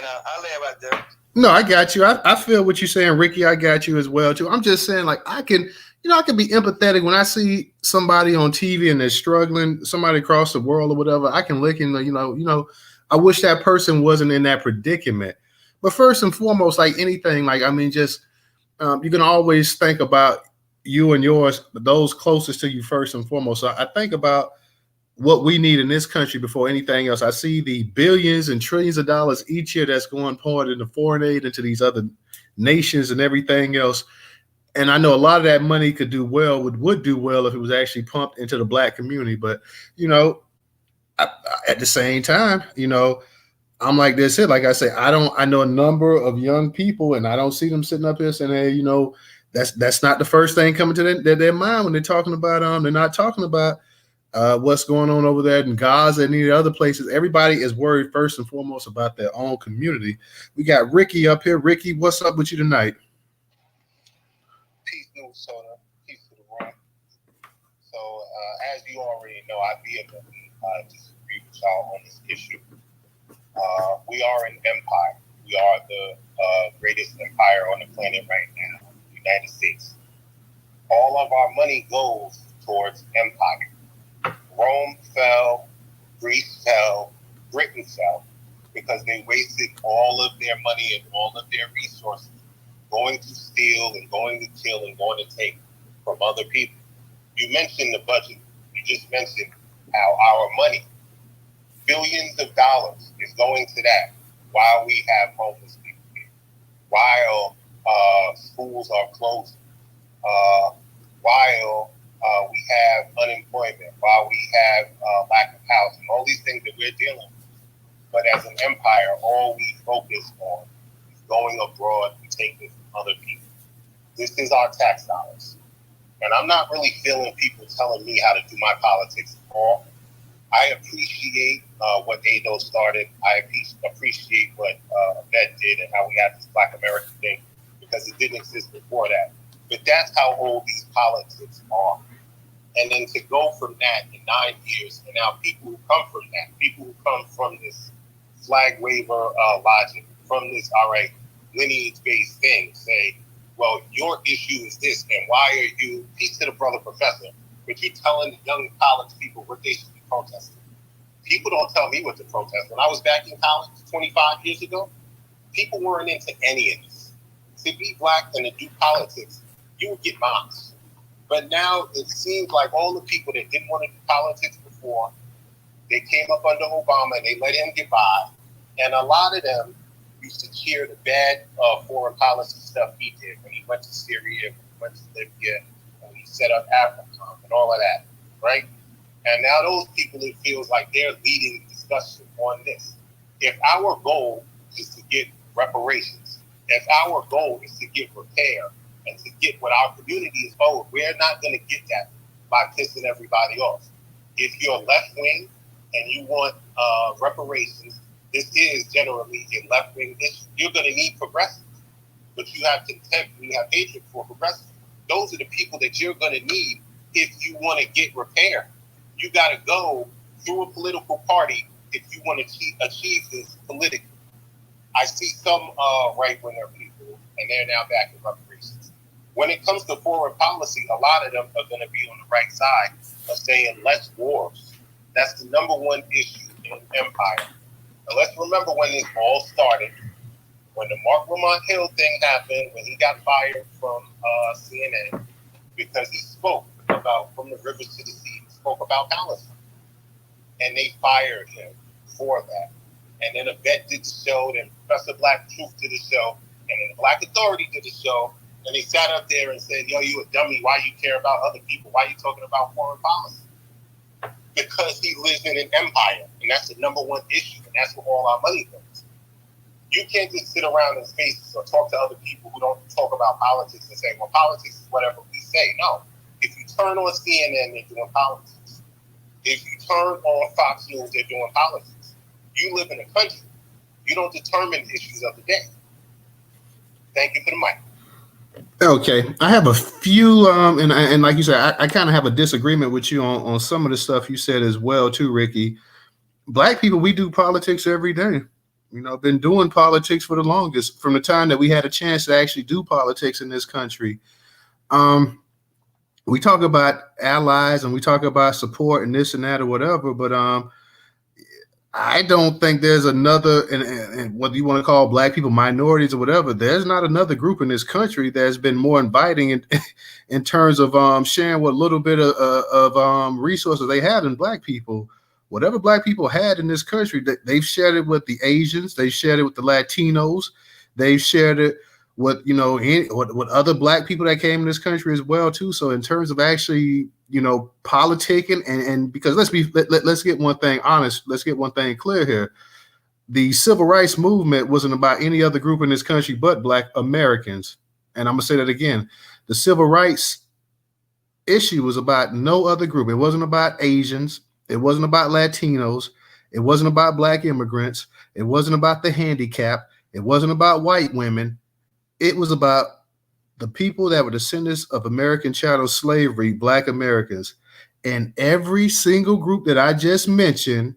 I lay right there. No, I got you. I feel what you're saying, Ricky. I got you as well too. I'm just saying, like, I can be empathetic when I see somebody on TV and they're struggling, somebody across the world or whatever. I can look and I wish that person wasn't in that predicament. But first and foremost, like anything, like just you can always think about you and yours, those closest to you first and foremost. So I think about what we need in this country before anything else. I see the billions and trillions of dollars each year that's going poured into foreign aid into these other nations and everything else. And I know a lot of that money would do well if it was actually pumped into the black community. But, at the same time, I'm like this here. Like I say, I know a number of young people and I don't see them sitting up here saying, hey, that's not the first thing coming to their mind when they're talking about, they're not talking about what's going on over there in Gaza and any other places. Everybody is worried first and foremost about their own community. We got Ricky up here. Ricky, what's up with you tonight? Peace, Newstoter. Peace to the room. So, as you already know, I vehemently disagree with y'all on this issue. We are an empire. We are the greatest empire on the planet right now, the United States. All of our money goes towards empire. Rome fell, Greece fell, Britain fell, because they wasted all of their money and all of their resources going to steal and going to kill and going to take from other people. You mentioned the budget. You just mentioned how our money, billions of dollars, is going to that while we have homeless people here, while schools are closing, while we have unemployment, while we have lack of housing, all these things that we're dealing with. But as an empire, all we focus on is going abroad and taking from other people. This is our tax dollars. And I'm not really feeling people telling me how to do my politics at all. I appreciate what Ado started. I appreciate what Vet did and how we had this Black American thing, because it didn't exist before that. But that's how old these politics are. And then to go from that in 9 years, and now people who come from that, people who come from this flag waiver logic, from this, all right, lineage-based thing, say, well, your issue is this, and why are you, peace to the brother professor, but you telling the young college people what they should be protesting. People don't tell me what to protest. When I was back in college 25 years ago, people weren't into any of this. To be black and to do politics, you would get mocked. But now it seems like all the people that didn't want to do politics before, they came up under Obama and they let him get by. And a lot of them used to cheer the bad foreign policy stuff he did when he went to Syria, when he went to Libya, when he set up Africa and all of that, right? And now those people, it feels like they're leading the discussion on this. If our goal is to get reparations, if our goal is to get repair and to get what our community is owed, we're not going to get that by pissing everybody off. If you're left-wing and you want reparations, this is generally a left-wing issue. You're going to need progressives, but you have contempt and you have hatred for progressives. Those are the people that you're going to need if you want to get repair. You got to go through a political party if you want to achieve this politically. I see some right-winger people, and they're now back in reparations. When it comes to foreign policy, a lot of them are going to be on the right side of saying less wars. That's the number one issue in empire. Now let's remember when this all started, when the Mark Lamont Hill thing happened, when he got fired from CNN, because he spoke about from the rivers to the sea, he spoke about Palestine. And they fired him for that. And then a vet did the show, then Professor Black Truth did the show, and then Black Authority did the show, and they sat up there and said, yo, you a dummy, why you care about other people? Why you talking about foreign policy? Because he lives in an empire, and that's the number one issue, and that's where all our money goes. You can't just sit around in spaces or talk to other people who don't talk about politics and say, well, politics is whatever we say. No. If you turn on CNN, they're doing politics. If you turn on Fox News, they're doing politics. You live in a country. You don't determine issues of the day. Thank you for the mic. Okay, I have a few, and like you said, I kind of have a disagreement with you on some of the stuff you said as well, too, Ricky. Black people, we do politics every day. You know, been doing politics for the longest, from the time that we had a chance to actually do politics in this country. We talk about allies and we talk about support and this and that or whatever, but I don't think there's another, and what you want to call black people minorities or whatever, there's not another group in this country that's been more inviting in terms of sharing what little bit of resources they have than black people. Whatever black people had in this country, they've shared it with the Asians, they've shared it with the Latinos, they've shared it with, you know, with other black people that came in this country as well too. So in terms of actually, you know, politicking and because let's get one thing honest, let's get one thing clear here. The civil rights movement wasn't about any other group in this country but black Americans. And I'm gonna say that again. The civil rights issue was about no other group. It wasn't about Asians, it wasn't about Latinos, it wasn't about black immigrants, it wasn't about the handicapped, it wasn't about white women. It was about the people that were descendants of American chattel slavery, black Americans. And every single group that I just mentioned,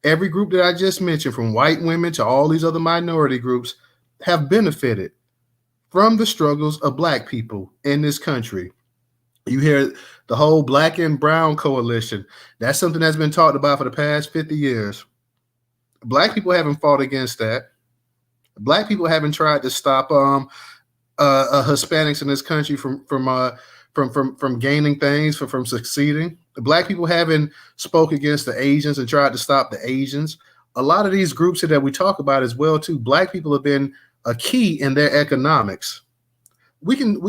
from white women to all these other minority groups, have benefited from the struggles of black people in this country. You hear the whole black and brown coalition. That's something that's been talked about for the past 50 years. Black people haven't fought against that. Black people haven't tried to stop Hispanics in this country from gaining things, from succeeding. The black people haven't spoke against the Asians and tried to stop the Asians. A lot of these groups that we talk about as well too, black people have been a key in their economics. And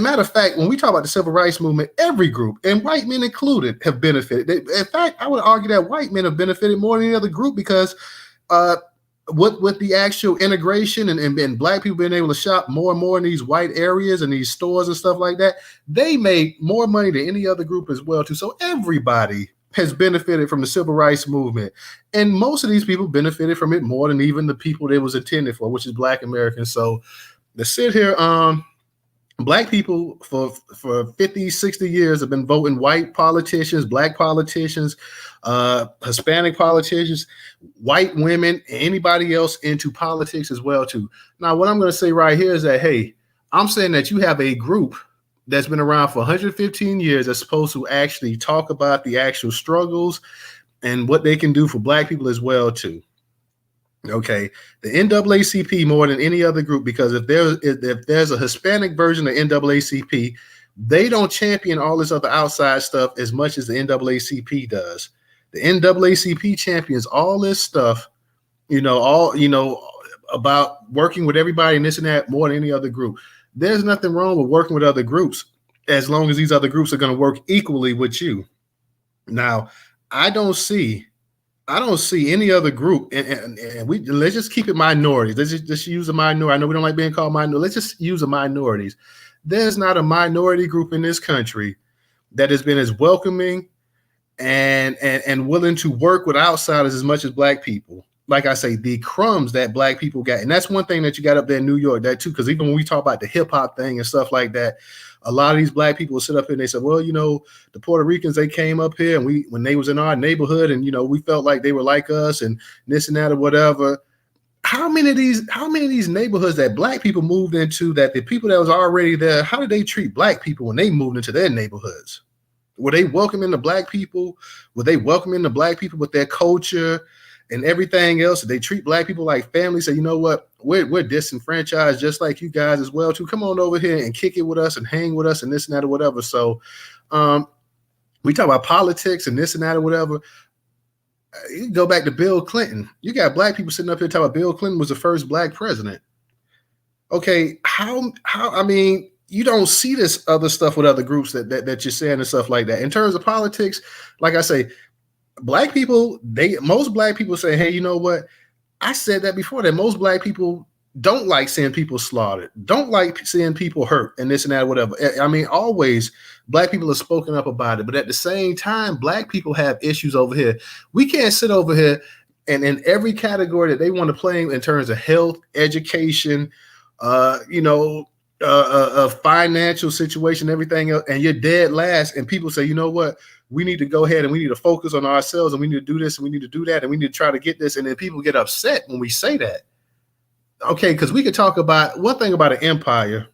matter of fact, when we talk about the civil rights movement, every group, and white men included, have benefited. In fact, I would argue that white men have benefited more than any other group because with the actual integration and black people being able to shop more and more in these white areas and these stores and stuff like that, they made more money than any other group as well too. So everybody has benefited from the civil rights movement, and most of these people benefited from it more than even the people that it was intended for, which is black Americans. So to sit here Black people for 50, 60 years have been voting white politicians, black politicians, Hispanic politicians, white women, anybody else into politics as well too. Now, what I'm going to say right here is that, hey, I'm saying that you have a group that's been around for 115 years that's supposed to actually talk about the actual struggles and what they can do for black people as well too. Okay, the NAACP more than any other group, because if there's a Hispanic version of NAACP, they don't champion all this other outside stuff as much as the NAACP does. The NAACP champions all this stuff, about working with everybody and this and that more than any other group. There's nothing wrong with working with other groups as long as these other groups are going to work equally with you. Now, I don't see any other group, and let's just keep it minorities. Let's just use a minority. I know we don't like being called minority. Let's just use the minorities. There's not a minority group in this country that has been as welcoming and willing to work with outsiders as much as black people. Like I say, the crumbs that black people got, and that's one thing that you got up there in New York, that too, because even when we talk about the hip hop thing and stuff like that, a lot of these black people sit up here and they said, well, the Puerto Ricans, they came up here and when they was in our neighborhood and, we felt like they were like us and this and that or whatever. How many of these neighborhoods that black people moved into, that the people that was already there, how did they treat black people when they moved into their neighborhoods? Were they welcoming the black people? Were they welcoming the black people with their culture and everything else? They treat black people like family. Say, you know what, we're disenfranchised just like you guys as well too. Come on over here and kick it with us and hang with us and this and that or whatever. So we talk about politics and this and that or whatever. You can go back to Bill Clinton. You got black people sitting up here talking about Bill Clinton was the first black president. Okay, how I mean, you don't see this other stuff with other groups that you're saying and stuff like that. In terms of politics, like I say, black people, most black people say, hey, you know what? I said that before, that most black people don't like seeing people slaughtered, don't like seeing people hurt and this and that, whatever. I mean, always black people have spoken up about it, but at the same time, black people have issues over here. We can't sit over here and in every category that they want to play in terms of health, education, a financial situation, everything else, and you're dead last. And people say, you know what? We need to go ahead and we need to focus on ourselves and we need to do this and we need to do that and we need to try to get this. And then people get upset when we say that. Okay, because we could talk about one thing about an empire.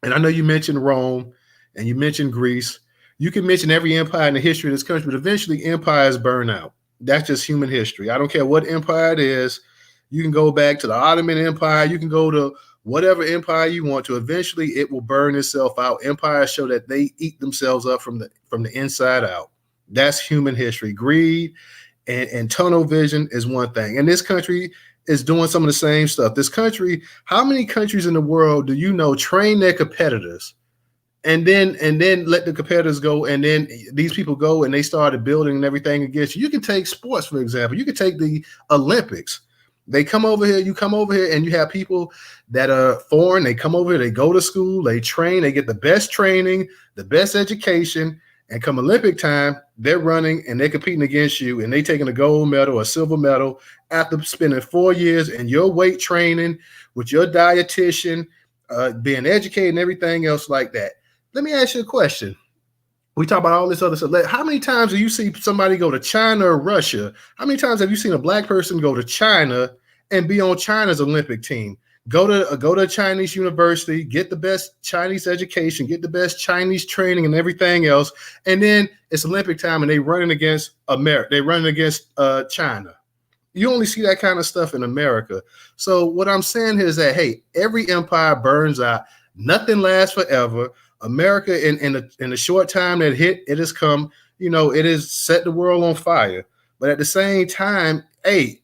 And I know you mentioned Rome and you mentioned Greece. You can mention every empire in the history of this country, but eventually empires burn out. That's just human history. I don't care what empire it is. You can go back to the Ottoman Empire. You can go to whatever empire you want to. Eventually, it will burn itself out. Empires show that they eat themselves up from the inside out. That's human history. Greed and tunnel vision is one thing. And this country is doing some of the same stuff. This country, how many countries in the world do you know train their competitors and then let the competitors go, and then these people go and they started building and everything against you? You can take sports, for example. You can take the Olympics. They come over here, you come over here, and you have people that are foreign. They come over here, they go to school, they train, they get the best training, the best education, and come Olympic time, they're running and they're competing against you, and they taking a gold medal or a silver medal after spending 4 years in your weight training with your dietitian, being educated and everything else like that. Let me ask you a question. We talk about all this other stuff. How many times do you see somebody go to China or Russia? How many times have you seen a black person go to China and be on China's Olympic team? Go to a Chinese university, get the best Chinese education, get the best Chinese training and everything else, and then it's Olympic time and they running against America. They running against China. You only see that kind of stuff in America. So what I'm saying here is that, hey, every empire burns out. Nothing lasts forever. America, in the short time that it has come, it has set the world on fire. But at the same time, hey,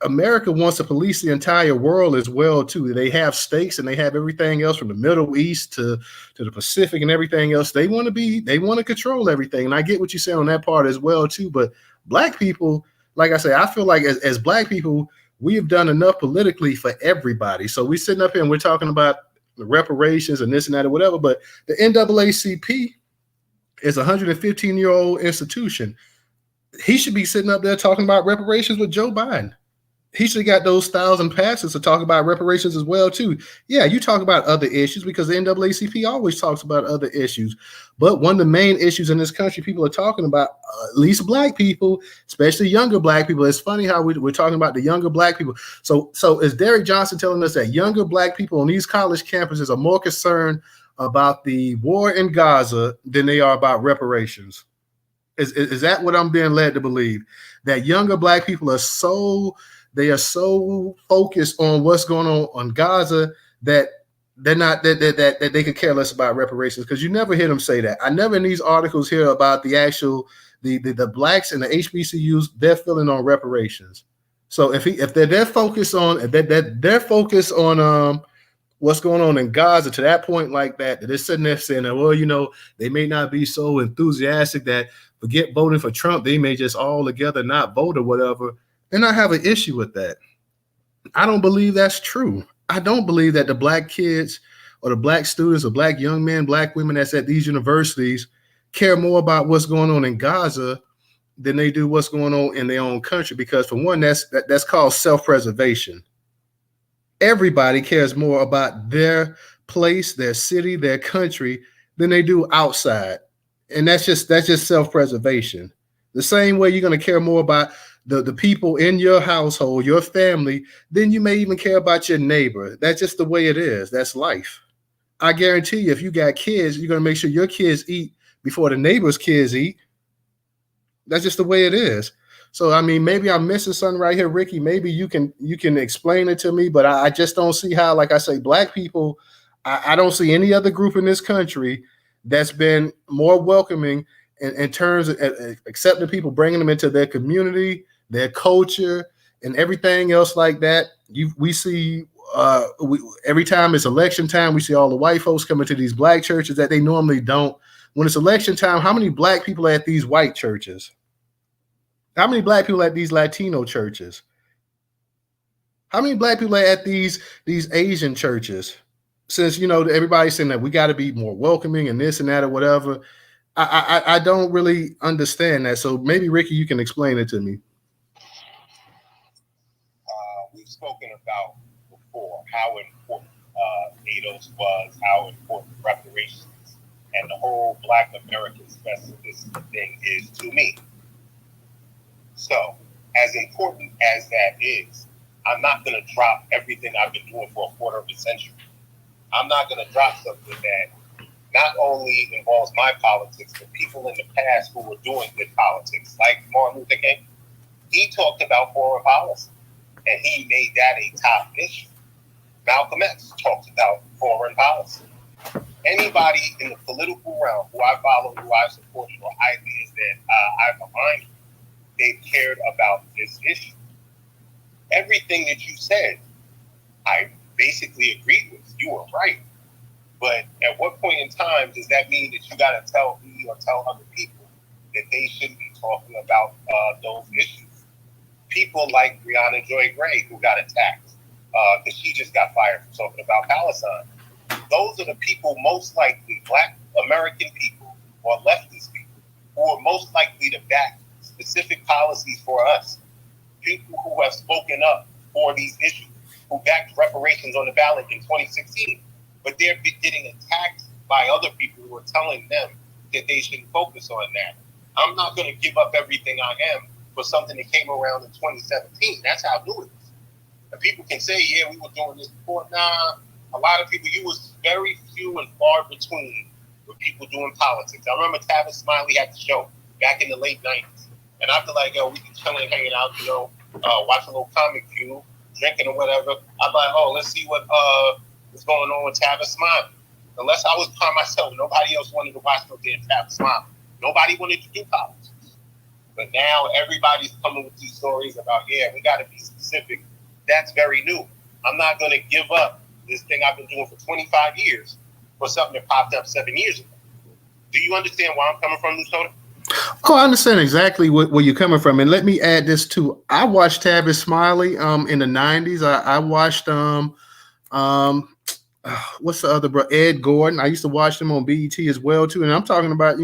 America wants to police the entire world as well too. They have stakes and they have everything else from the Middle East to the Pacific and everything else. They want to control everything. And I get what you said on that part as well too. But black people, like I say, I feel like as black people, we have done enough politically for everybody. So we're sitting up here and we're talking about the reparations and this and that or whatever. But the NAACP is a 115-year-old institution. He should be sitting up there talking about reparations with Joe Biden. He should have got those 1,000 passes to talk about reparations as well, too. Yeah, you talk about other issues because the NAACP always talks about other issues. But one of the main issues in this country people are talking about, at least black people, especially younger black people. It's funny how we're talking about the younger black people. So is Derek Johnson telling us that younger black people on these college campuses are more concerned about the war in Gaza than they are about reparations? Is that what I'm being led to believe? That younger black people are so focused on what's going on Gaza that they're not that they could care less about reparations, because you never hear them say that. I never in these articles hear about the actual the blacks and the HBCUs, they're feeling on reparations. So if they're focused on what's going on in Gaza to that point like that they're sitting there saying that, well, they may not be so enthusiastic that forget voting for Trump, they may just all together not vote or whatever, then I have an issue with that. I don't believe that's true. I don't believe that the black kids or the black students or black young men, black women that's at these universities care more about what's going on in Gaza than they do what's going on in their own country. Because for one, that's called self-preservation. Everybody cares more about their place, their city, their country than they do outside. And that's just self-preservation. The same way you're going to care more about the people in your household, your family, then you may even care about your neighbor. That's just the way it is. That's life. I guarantee you, if you got kids, you're going to make sure your kids eat before the neighbor's kids eat. That's just the way it is. So, I mean, maybe I'm missing something right here, Ricky. Maybe you can explain it to me, but I just don't see how, like I say, black people, I don't see any other group in this country that's been more welcoming in terms of accepting people, bringing them into their community, their culture, and everything else like that. We see every time it's election time, we see all the white folks coming to these black churches that they normally don't. When it's election time, how many black people are at these white churches? How many black people are at these Latino churches? How many black people are at these Asian churches? Since, everybody's saying that we got to be more welcoming and this and that or whatever. I don't really understand that. So maybe, Ricky, you can explain it to me. We've spoken about before how important NATO's was, how important reparations and the whole Black American specificity thing is to me. So, as important as that is, I'm not going to drop everything I've been doing for a quarter of a century. I'm not going to drop something that not only involves my politics, but people in the past who were doing good politics, like Martin Luther King. He talked about foreign policy, and he made that a top issue. Malcolm X talked about foreign policy. Anybody in the political realm who I follow, who I supported, or ideas that I've aligned with, they've cared about this issue. Everything that you said, I basically agreed with. You were right. But at what point in time does that mean that you got to tell me or tell other people that they shouldn't be talking about those issues? People like Breonna Joy Gray, who got attacked because she just got fired for talking about Palestine. Those are the people most likely, Black American people or leftist people, who are most likely to back specific policies for us. People who have spoken up for these issues, who backed reparations on the ballot in 2016, but they're getting attacked by other people who are telling them that they shouldn't focus on that. I'm not going to give up everything I am for something that came around in 2017. That's how new it is. And people can say, yeah, we were doing this before. Nah, a lot of people, you was very few and far between with people doing politics. I remember Tavis Smiley had the show back in the late 90s. And I'd be like, yo, we be chilling, hanging out, watching a little comic view, drinking or whatever. I'd be like, oh, let's see what's going on with Tavis Smiley. Unless I was by myself, nobody else wanted to watch no damn Tavis Smiley. Nobody wanted to do politics. But now everybody's coming with these stories about, yeah, we got to be specific. That's very new. I'm not going to give up this thing I've been doing for 25 years for something that popped up 7 years ago. Do you understand where I'm coming from, Newstoter? Oh, I understand exactly where you're coming from. And let me add this too. I watched Tavis Smiley in the 90s. I watched what's the other bro? Ed Gordon. I used to watch him on BET as well too. And I'm talking about,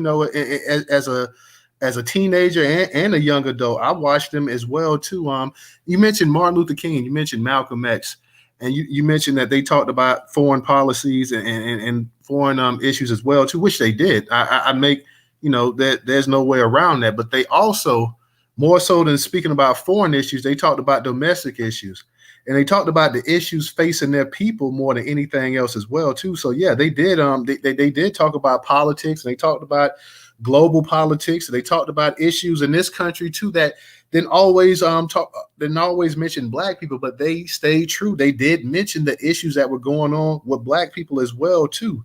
as a teenager and a young adult, I watched them as well too. You mentioned Martin Luther King, you mentioned Malcolm X, and you mentioned that they talked about foreign policies and foreign issues as well too, which they did. I make, that there's no way around that. But they also, more so than speaking about foreign issues, they talked about domestic issues. And they talked about the issues facing their people more than anything else as well too. So yeah, they did. They did talk about politics, and they talked about global politics. And they talked about issues in this country too that didn't always mention Black people, but they stayed true. They did mention the issues that were going on with Black people as well too.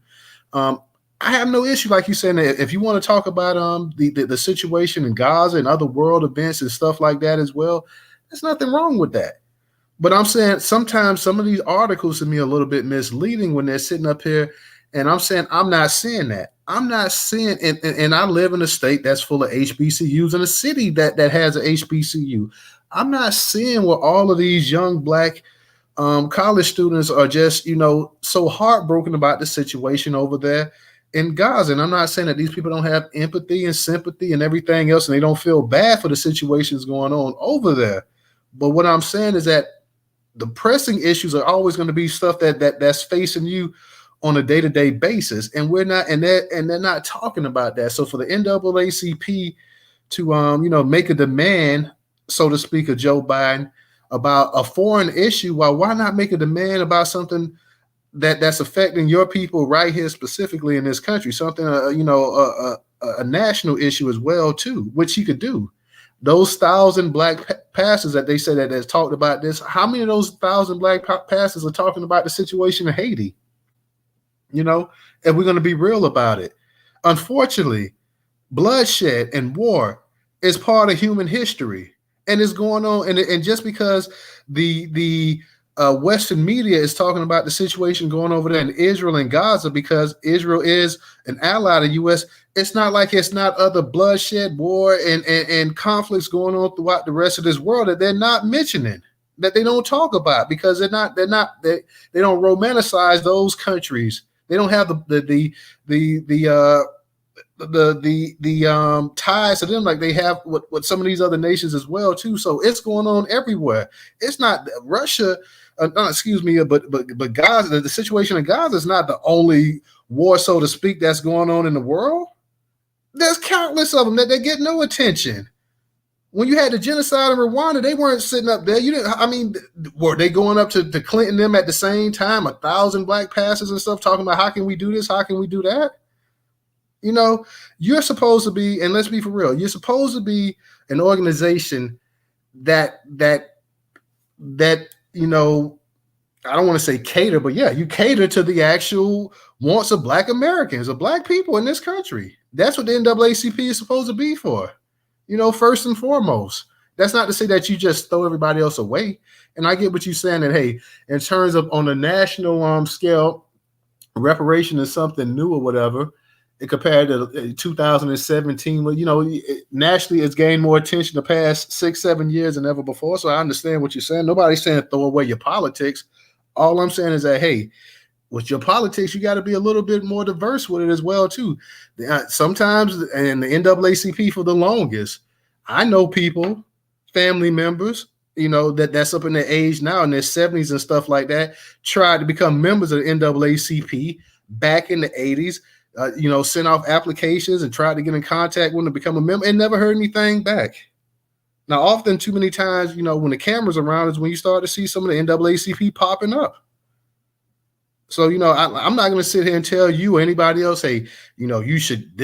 I have no issue, like you said, if you want to talk about the situation in Gaza and other world events and stuff like that as well, there's nothing wrong with that. But I'm saying sometimes some of these articles to me are a little bit misleading when they're sitting up here, and I'm saying I'm not seeing that. I'm not seeing, and I live in a state that's full of HBCUs, in a city that has an HBCU. I'm not seeing where all of these young Black college students are just, so heartbroken about the situation over there in Gaza. And I'm not saying that these people don't have empathy and sympathy and everything else, and they don't feel bad for the situations going on over there. But what I'm saying is that the pressing issues are always going to be stuff that's facing you on a day-to-day basis, and we're not, and they're not talking about that. So for the NAACP to make a demand, so to speak, of Joe Biden about a foreign issue, why not make a demand about something that's affecting your people right here specifically in this country, something a national issue as well too, which he could do. Those 1,000 Black pastors that they said that has talked about this, how many of those 1,000 Black pastors are talking about the situation in Haiti? If we're going to be real about it. Unfortunately, bloodshed and war is part of human history, and it's going on. And just because the Western media is talking about the situation going over there in Israel and Gaza, because Israel is an ally of the U.S., it's not like it's not other bloodshed, war, and conflicts going on throughout the rest of this world that they're not mentioning, that they don't talk about, because they don't romanticize those countries. They don't have the ties to them like they have with some of these other nations as well too. So it's going on everywhere. It's not Russia. But Gaza, the situation in Gaza is not the only war, so to speak, that's going on in the world. There's countless of them that they get no attention. When you had the genocide in Rwanda, they weren't sitting up there. Were they going up to Clinton them at the same time? 1,000 Black pastors and stuff talking about how can we do this? How can we do that? You're supposed to be, and let's be for real, you're supposed to be an organization that I don't want to say cater, but yeah, you cater to the actual wants of Black Americans, of Black people in this country. That's what the NAACP is supposed to be for, first and foremost. That's not to say that you just throw everybody else away. And I get what you're saying that, hey, in terms of on a national scale, reparation is something new or whatever, compared to 2017, nationally it's gained more attention the past 6-7 years than ever before. So I understand what you're saying. Nobody's saying throw away your politics. All I'm saying is that, hey, with your politics, you got to be a little bit more diverse with it as well too. Sometimes, and the NAACP for the longest, I know people, family members, that's up in their age now in their 70s and stuff like that, tried to become members of the NAACP back in the 80s. Sent off applications and tried to get in contact with them to become a member and never heard anything back. Now, often too many times, when the camera's around is when you start to see some of the NAACP popping up. So, I'm not going to sit here and tell you or anybody else, hey, you shouldn't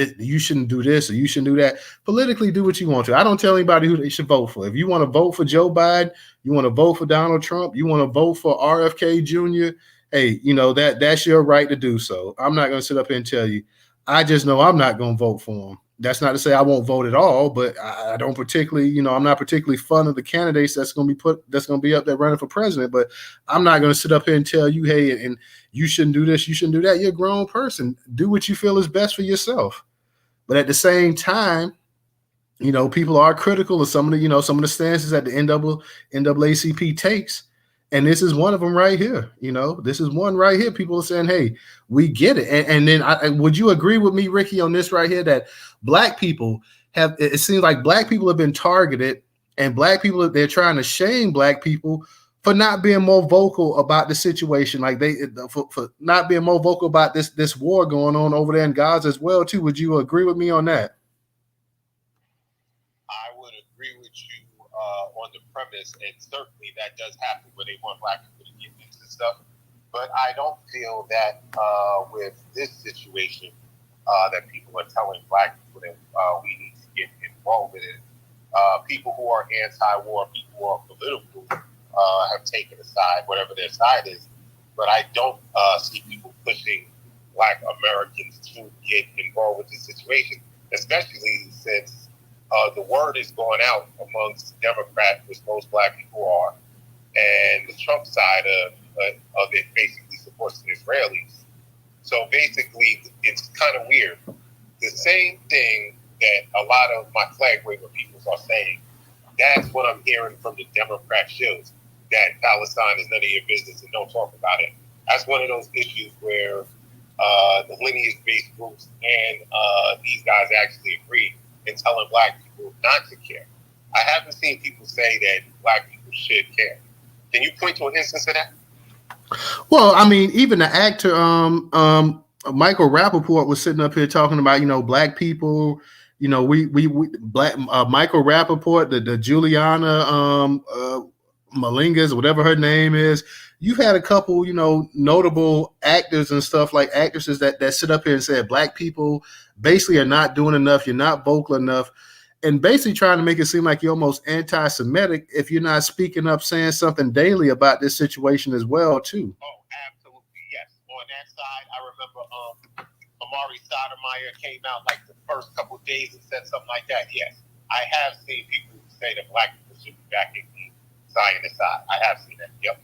do this or you shouldn't do that. Politically, do what you want to. I don't tell anybody who they should vote for. If you want to vote for Joe Biden, you want to vote for Donald Trump, you want to vote for RFK Jr., hey, that's your right to do so. I'm not going to sit up here and tell you. I just know I'm not going to vote for him. That's not to say I won't vote at all, but I don't particularly, I'm not particularly fond of the candidates that's going to be up there running for president. But I'm not going to sit up here and tell you, hey, and you shouldn't do this, you shouldn't do that. You're a grown person. Do what you feel is best for yourself. But at the same time, people are critical of some of the stances that the NAACP takes. And this is one of them right here. This is one right here. People are saying, hey, we get it. And then would you agree with me, Ricky, on this right here, that Black people it seems like black people have been targeted, and black people, they're trying to shame black people for not being more vocal about the situation, like for not being more vocal about this war going on over there in Gaza as well too. Would you agree with me on that? I would agree with you on the premise, and certainly that does happen when they want black people to get into stuff. But I don't feel that with this situation that people are telling black people that we need to get involved in it. People who are anti-war, people who are political, have taken a side, whatever their side is. But I don't see people pushing black Americans to get involved with this situation, especially since the word is going out amongst Democrats, which most black people are, and the Trump side of it basically supports the Israelis. So basically, it's kind of weird. The same thing that a lot of my flag waiver people are saying, that's what I'm hearing from the Democrat shows, that Palestine is none of your business and don't talk about it. That's one of those issues where the lineage-based groups and these guys actually agree in telling black people not to care. I haven't seen people say that black people should care. Can you point to an instance of that? Well, I mean, even the actor Michael Rappaport was sitting up here talking about, black people, we black Michael Rappaport, the Juliana Malingas, whatever her name is. You've had a couple, notable actors and stuff, like actresses that sit up here and say black people basically are not doing enough, you're not vocal enough, and basically trying to make it seem like you're almost anti-Semitic if you're not speaking up, saying something daily about this situation as well, too. Oh, absolutely, yes. On that side, I remember Amari Sotomayor came out like the first couple of days and said something like that. Yes, I have seen people say that black people should be backing the Zionist side. I have seen that, yep.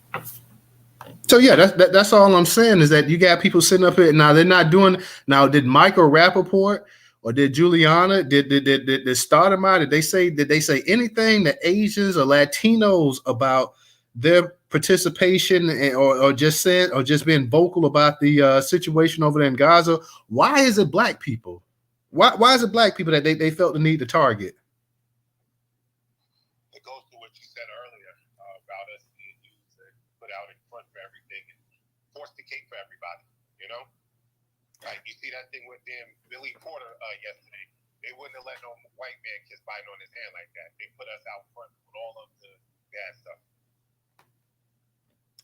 So yeah, that's all I'm saying, is that you got people sitting up here now. They're not doing now. Did Michael Rappaport or did Juliana did Stoudemire, did they say anything to Asians or Latinos about their participation or just being vocal about the situation over there in Gaza? Why is it black people? Why is it black people that they felt the need to target? It goes to what you said earlier about us being used and put out in front for everything and forced to cape for everybody, Like, you see that thing with Billy Porter yesterday. They wouldn't have let no white man kiss Biden on his hand like that. They put us out front with all of the bad stuff.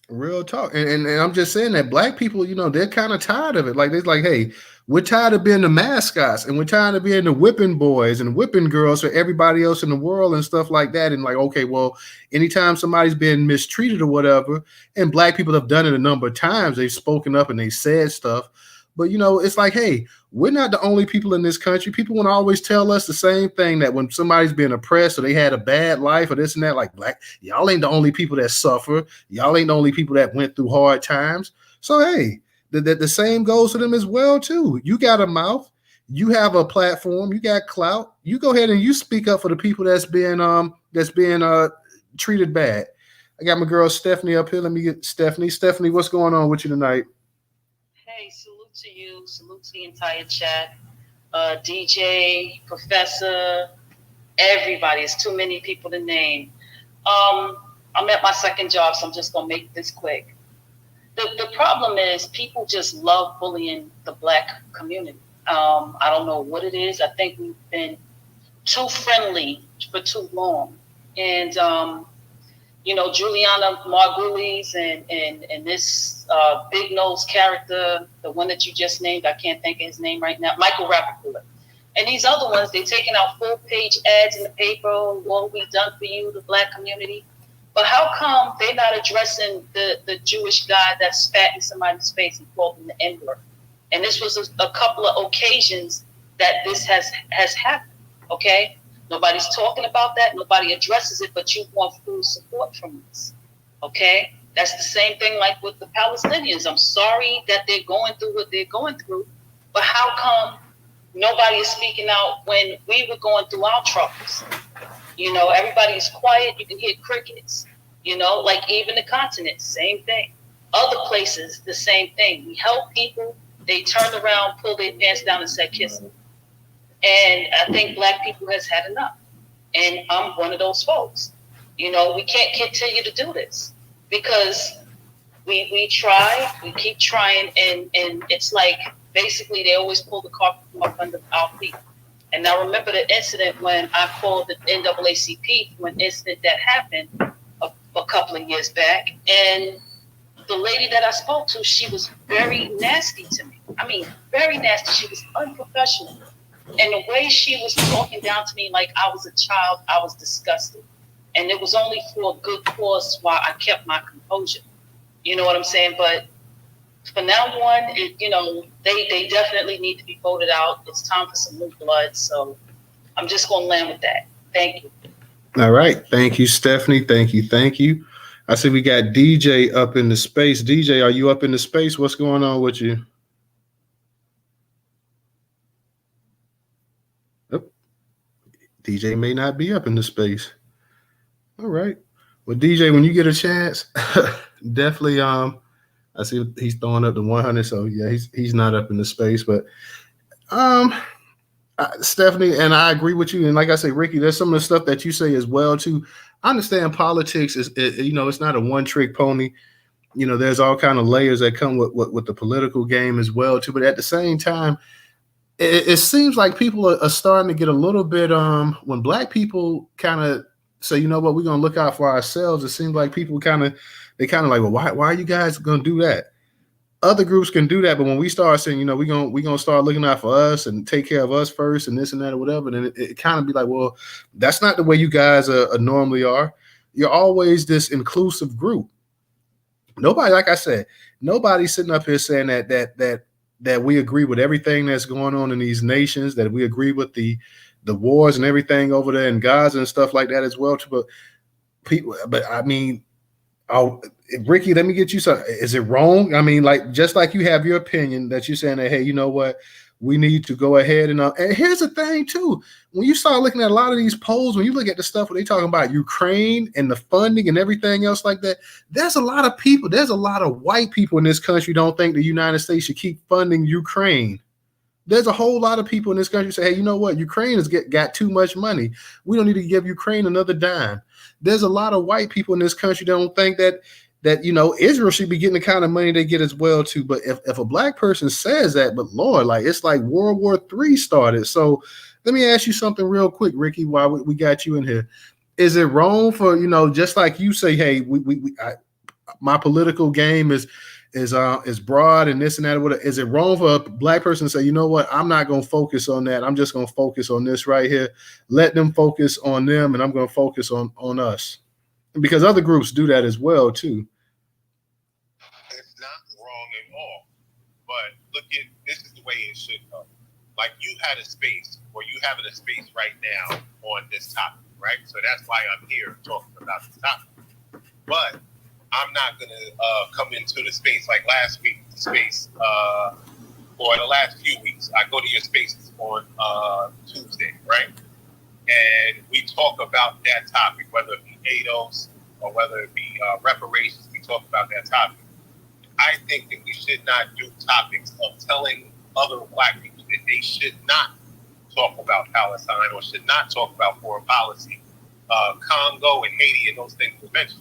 Real talk. And I'm just saying that black people, they're kind of tired of it. Like, they're like, hey, we're tired of being the mascots, and we're tired of being the whipping boys and whipping girls for everybody else in the world and stuff like that. And like, okay, well, anytime somebody's been mistreated or whatever, and black people have done it a number of times, they've spoken up and they said stuff. But, it's like, hey, we're not the only people in this country. People want to always tell us the same thing, that when somebody's being oppressed or they had a bad life or this and that, like, black, y'all ain't the only people that suffer. Y'all ain't the only people that went through hard times. So, hey, the same goes to them as well, too. You got a mouth. You have a platform. You got clout. You go ahead and you speak up for the people that's being treated bad. I got my girl Stephanie up here. Let me get Stephanie. Stephanie, what's going on with you tonight? Hey, salute to you. Salute to the entire chat. DJ, Professor, everybody. It's too many people to name. I'm at my second job, so I'm just going to make this quick. The problem is people just love bullying the black community. I don't know what it is. I think we've been too friendly for too long. And, Juliana Margulies and this big nose character, the one that you just named, I can't think of his name right now, Michael Rappaport. And these other ones, they're taking out full-page ads in the paper, what we've done for you, the black community. But how come they're not addressing the Jewish guy that spat in somebody's face and called him the N-word? And this was a couple of occasions that this has happened, okay? Nobody's talking about that. Nobody addresses it, but you want full support from this, okay? That's the same thing like with the Palestinians. I'm sorry that they're going through what they're going through, but how come nobody is speaking out when we were going through our troubles? Everybody's quiet. You can hear crickets, like even the continent, same thing. Other places, the same thing. We help people. They turn around, pull their pants down and say, kiss them. And I think Black people has had enough. And I'm one of those folks. You know, we can't continue to do this because we try, we keep trying, and it's like basically they always pull the carpet up under our feet. And I remember the incident when I called the NAACP for an incident that happened a couple of years back. And the lady that I spoke to, she was very nasty to me. I mean, very nasty. She was unprofessional. And the way she was talking down to me like I was a child, I was disgusted. And it was only for a good cause why I kept my composure. You know what I'm saying? But for now on, you know, they definitely need to be voted out. It's time for some new blood. So I'm just going to land with that. Thank you. All right. Thank you, Stephanie. Thank you. I see we got DJ up in the space. DJ, are you up in the space? What's going on with you? Oh, DJ may not be up in the space. All right. Well, DJ, when you get a chance, definitely. I see he's throwing up the 100. So yeah, he's not up in the space, but Stephanie, and I agree with you. And like I say, Ricky, there's some of the stuff that you say as well too. I understand politics is, you know, it's not a one-trick pony. You know, there's all kind of layers that come with the political game as well too. But at the same time, it seems like people are starting to get a little bit when Black people kind of say, you know what, we're gonna look out for ourselves. It seems like people kind of like, well, why are you guys gonna do that? Other groups can do that, but when we start saying, you know, we're gonna start looking out for us and take care of us first and this and that or whatever, then it kind of be like, well, that's not the way you guys normally are. You're always this inclusive group. Nobody, like I said, nobody's sitting up here saying that we agree with everything that's going on in these nations, that we agree with the wars and everything over there in Gaza and stuff like that as well. But people, but I mean, Ricky, let me get you something. Is it wrong? I mean, like, just like you have your opinion that you're saying that, hey, you know what, we need to go ahead and here's the thing too. When you start looking at a lot of these polls, when you look at the stuff where they talking about Ukraine and the funding and everything else like that, there's a lot of people, there's a lot of white people in this country don't think the United States should keep funding Ukraine. There's a whole lot of people in this country say, hey, you know what, Ukraine has got too much money. We don't need to give Ukraine another dime. There's a lot of white people in this country that don't think that you know, Israel should be getting the kind of money they get as well too. But if a Black person says that, but Lord, like, it's like World War III started. So let me ask you something real quick, Ricky, while we got you in here. Is it wrong for, you know, just like you say, hey, my political game is broad and this and that? Is it wrong for a Black person to say, you know what, I'm not going to focus on that. I'm just going to focus on this right here. Let them focus on them, and I'm going to focus on us. Because other groups do that as well too. It's not wrong at all. But look at, this is the way it should go. Like, you had a space, or you having a space right now on this topic, right? So that's why I'm here talking about this topic. But I'm not going to come into the space like last week, the space, or the last few weeks. I go to your spaces on Tuesday, right? And we talk about that topic, whether it be ADOS or whether it be reparations. We talk about that topic. I think that we should not do topics of telling other Black people that they should not talk about Palestine or should not talk about foreign policy, Congo and Haiti and those things we mentioned.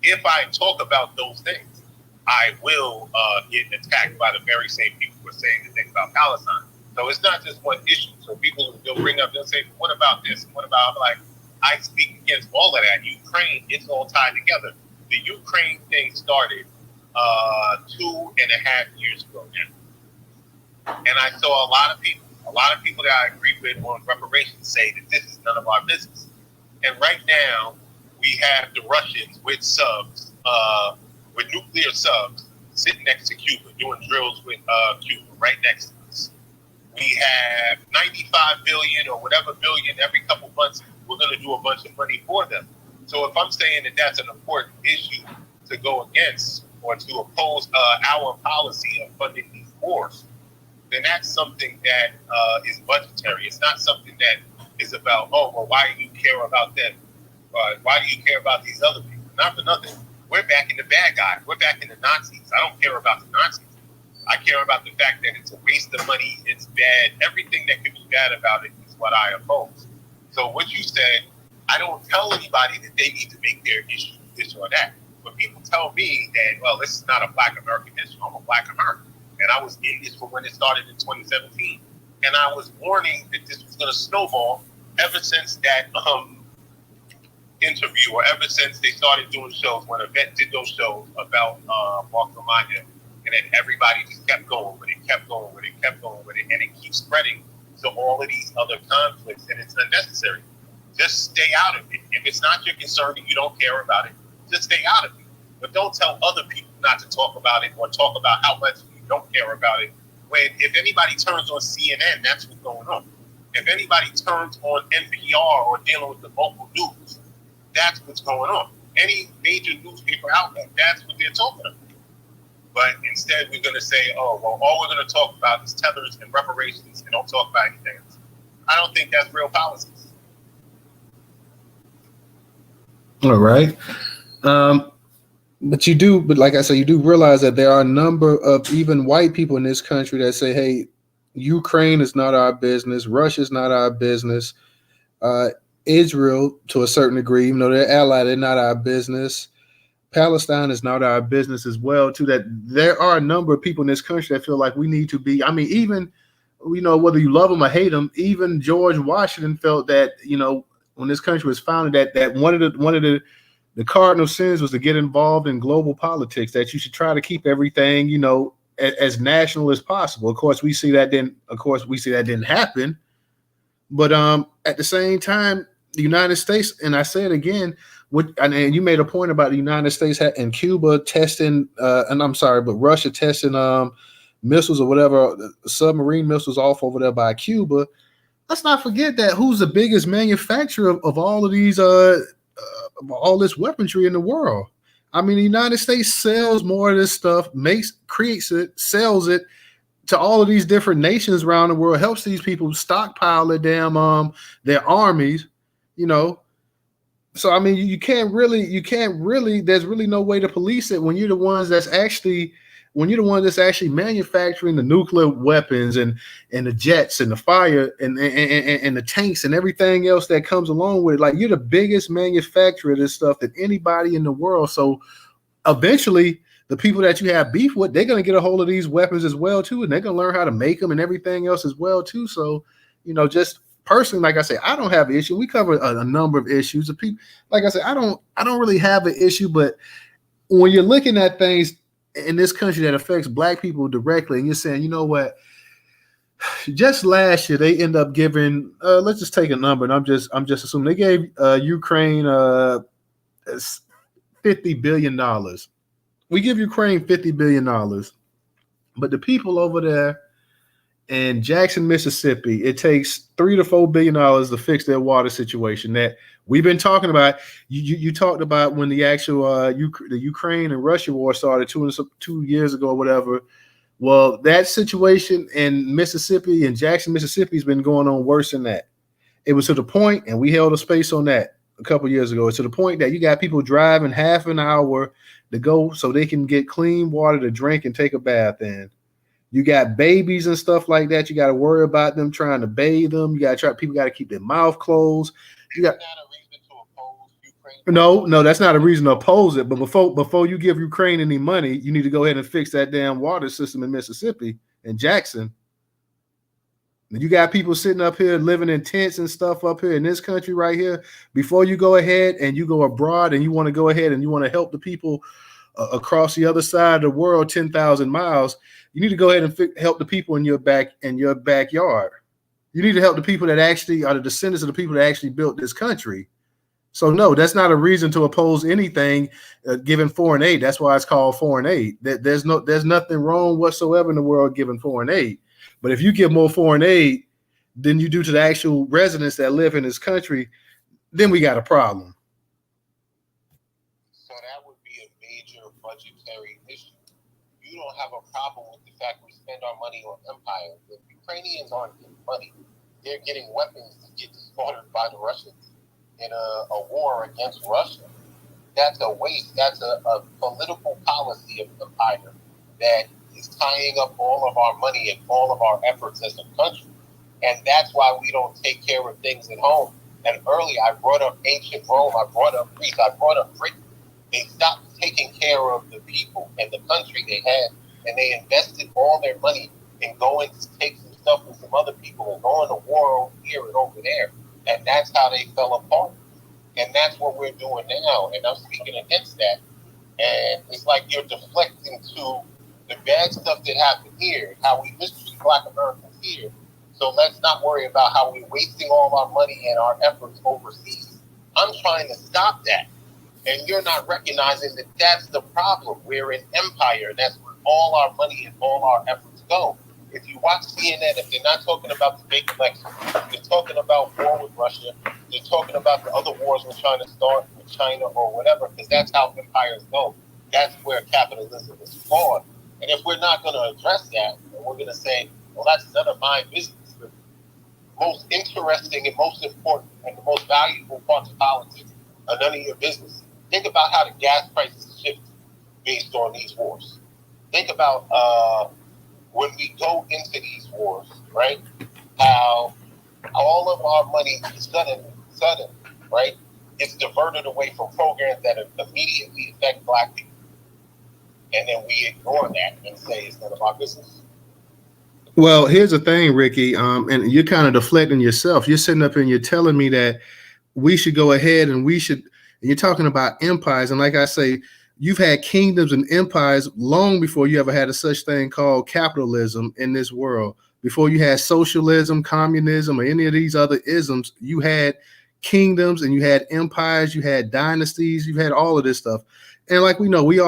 If I talk about those things, I will get attacked by the very same people who are saying the thing about Palestine. So it's not just one issue. So people, they'll say, what about this? What about, like, I speak against all of that. Ukraine, it's all tied together. The Ukraine thing started 2.5 years ago now. And I saw a lot of people that I agree with on reparations say that this is none of our business. And right now, we have the Russians with subs, with nuclear subs, sitting next to Cuba, doing drills with Cuba, right next to us. We have 95 billion or whatever billion every couple months. We're going to do a bunch of money for them. So if I'm saying that that's an important issue to go against or to oppose our policy of funding these wars, then that's something that is budgetary. It's not something that is about, oh, well, why do you care about them? Why do you care about these other people? Not for nothing. We're back in the bad guy. We're back in the Nazis. I don't care about the Nazis. I care about the fact that it's a waste of money. It's bad. Everything that could be bad about it is what I oppose. So what you said, I don't tell anybody that they need to make their issue this or that. But people tell me that, well, this is not a Black American issue. I'm a Black American. And I was in this for when it started in 2017. And I was warning that this was going to snowball ever since that interview, or ever since they started doing shows, when Yvette did those shows about Mark Romano. And then everybody just kept going with it, kept going with it, kept going with it. And it keeps spreading to all of these other conflicts. And it's unnecessary. Just stay out of it. If it's not your concern and you don't care about it, just stay out of it. But don't tell other people not to talk about it, or talk about how much you don't care about it. When, if anybody turns on CNN, that's what's going on. If anybody turns on NPR or dealing with the local news, that's what's going on. Any major newspaper outlet, that's what they're talking about. But instead, we're going to say, oh, well, all we're going to talk about is tethers and reparations, and don't talk about anything else. I don't think that's real policies. All right. But like I said, you do realize that there are a number of even white people in this country that say, hey, Ukraine is not our business. Russia is not our business. Israel, to a certain degree, even though they're allied, they're not our business. Palestine is not our business as well, too. That there are a number of people in this country that feel like we need to be, I mean, even, whether you love them or hate them, even George Washington felt that, when this country was founded, that one of the cardinal sins was to get involved in global politics, that you should try to keep everything, as national as possible. Of course, we see that didn't happen. But at the same time, the United States, and I say it again, and you made a point about the United States and Cuba testing, but Russia testing missiles or whatever, submarine missiles off over there by Cuba. Let's not forget that who's the biggest manufacturer of all of these, all this weaponry in the world. I mean, the United States sells more of this stuff, creates it, sells it to all of these different nations around the world, helps these people stockpile their armies, So I mean, you can't really. There's really no way to police it when you're the ones that's actually manufacturing the nuclear weapons and the jets and the fire and the tanks and everything else that comes along with it. Like, you're the biggest manufacturer of this stuff than anybody in the world. So eventually, the people that you have beef with, they're going to get a hold of these weapons as well, too. And they're going to learn how to make them and everything else as well, too. So, just personally, like I say, I don't have an issue. We cover a number of issues. Of people, like I say, I don't really have an issue. But when you're looking at things in this country that affects Black people directly, and you're saying, you know what, just last year they end up giving, let's just take a number, and I'm just assuming they gave Ukraine $50 billion. We give Ukraine $50 billion, but the people over there in Jackson, Mississippi, it takes $3 to $4 billion to fix their water situation that we've been talking about. You talked about when the actual the Ukraine and Russia war started 2 years ago or whatever. Well, that situation in Mississippi, in Jackson, Mississippi, has been going on worse than that. It was to the point, and we held a space on that a couple years ago. It's to the point that you got people driving half an hour to go so they can get clean water to drink and take a bath in. You got babies and stuff like that. You got to worry about them trying to bathe them. People got to keep their mouth closed. That's not a reason to oppose Ukraine. No, that's not a reason to oppose it. But before you give Ukraine any money, you need to go ahead and fix that damn water system in Mississippi and Jackson. You got people sitting up here living in tents and stuff up here in this country right here. Before you go ahead and you go abroad and you want to go ahead and you want to help the people across the other side of the world, 10,000 miles, you need to go ahead and help the people in your backyard. You need to help the people that actually are the descendants of the people that actually built this country. So no, that's not a reason to oppose anything giving foreign aid. That's why it's called foreign aid. There's nothing wrong whatsoever in the world giving foreign aid. But if you give more foreign aid than you do to the actual residents that live in this country, then we got a problem. So that would be a major budgetary issue. You don't have a problem with the fact we spend our money on empire. The Ukrainians aren't getting money. They're getting weapons to get slaughtered by the Russians in a war against Russia. That's a waste. That's a political policy of empire that is tying up all of our money and all of our efforts as a country. And that's why we don't take care of things at home. And earlier, I brought up ancient Rome, I brought up Greece, I brought up Britain. They stopped taking care of the people and the country they had, and they invested all their money in going to take some stuff from some other people and going to war over here and over there. And that's how they fell apart. And that's what we're doing now. And I'm speaking against that. And it's like you're deflecting to the bad stuff that happened here, how we mistreat Black Americans here. So let's not worry about how we're wasting all our money and our efforts overseas. I'm trying to stop that. And you're not recognizing that that's the problem. We're an empire. That's where all our money and all our efforts go. If you watch CNN, if they're not talking about the fake election, they're talking about war with Russia, they're talking about the other wars we're trying to start with China or whatever, because that's how empires go. That's where capitalism is flawed. And if we're not going to address that, and we're going to say, well, that's none of my business, the most interesting and most important and the most valuable parts of politics are none of your business. Think about how the gas prices shift based on these wars. Think about when we go into these wars, right? How all of our money sudden, right? It's diverted away from programs that immediately affect Black people. And then we ignore that and say it's none of our business. Well, here's the thing, Ricky, and you're kind of deflecting yourself. You're sitting up and you're telling me that we should go ahead and we should, and you're talking about empires. And like I say, you've had kingdoms and empires long before you ever had a such thing called capitalism in this world. Before you had socialism, communism, or any of these other isms, you had kingdoms and you had empires, you had dynasties, you had all of this stuff. And like we know, we've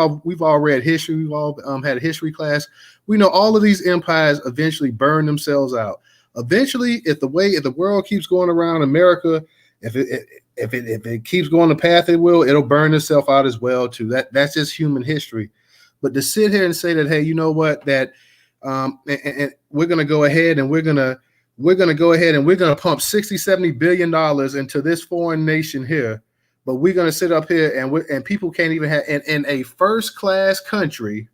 all read history, we've all had a history class. We know all of these empires eventually burn themselves out. Eventually, if the world keeps going around America, if it keeps going the path it will, it'll burn itself out as well too. That's just human history. But to sit here and say that, hey, you know what, that and we're gonna go ahead and we're gonna pump 60-70 billion dollars into this foreign nation here, but we're gonna sit up here and people can't even have in a first class country.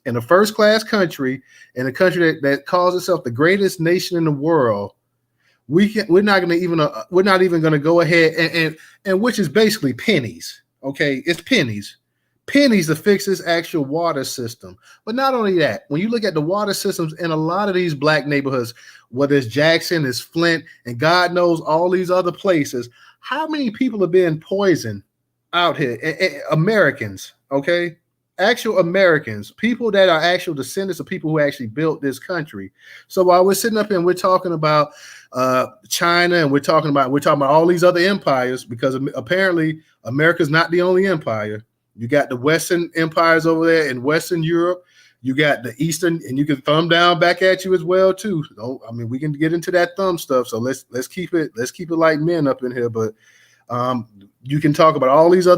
In a first-class country, in a country that calls itself the greatest nation in the world, we're not even going to go ahead and which is basically pennies. Okay, it's pennies to fix this actual water system. But not only that, when you look at the water systems in a lot of these Black neighborhoods, whether it's Jackson, it's Flint, and God knows all these other places, how many people are being poisoned out here? Americans, okay. Actual Americans, people that are actual descendants of people who actually built this country. So while we're sitting up here and we're talking about China and we're talking about all these other empires, because apparently America's not the only empire. You got the Western empires over there in Western Europe. You got the Eastern, and you can thumb down back at you as well too. I mean, we can get into that thumb stuff. So let's keep it like men up in here, but. You can talk about all these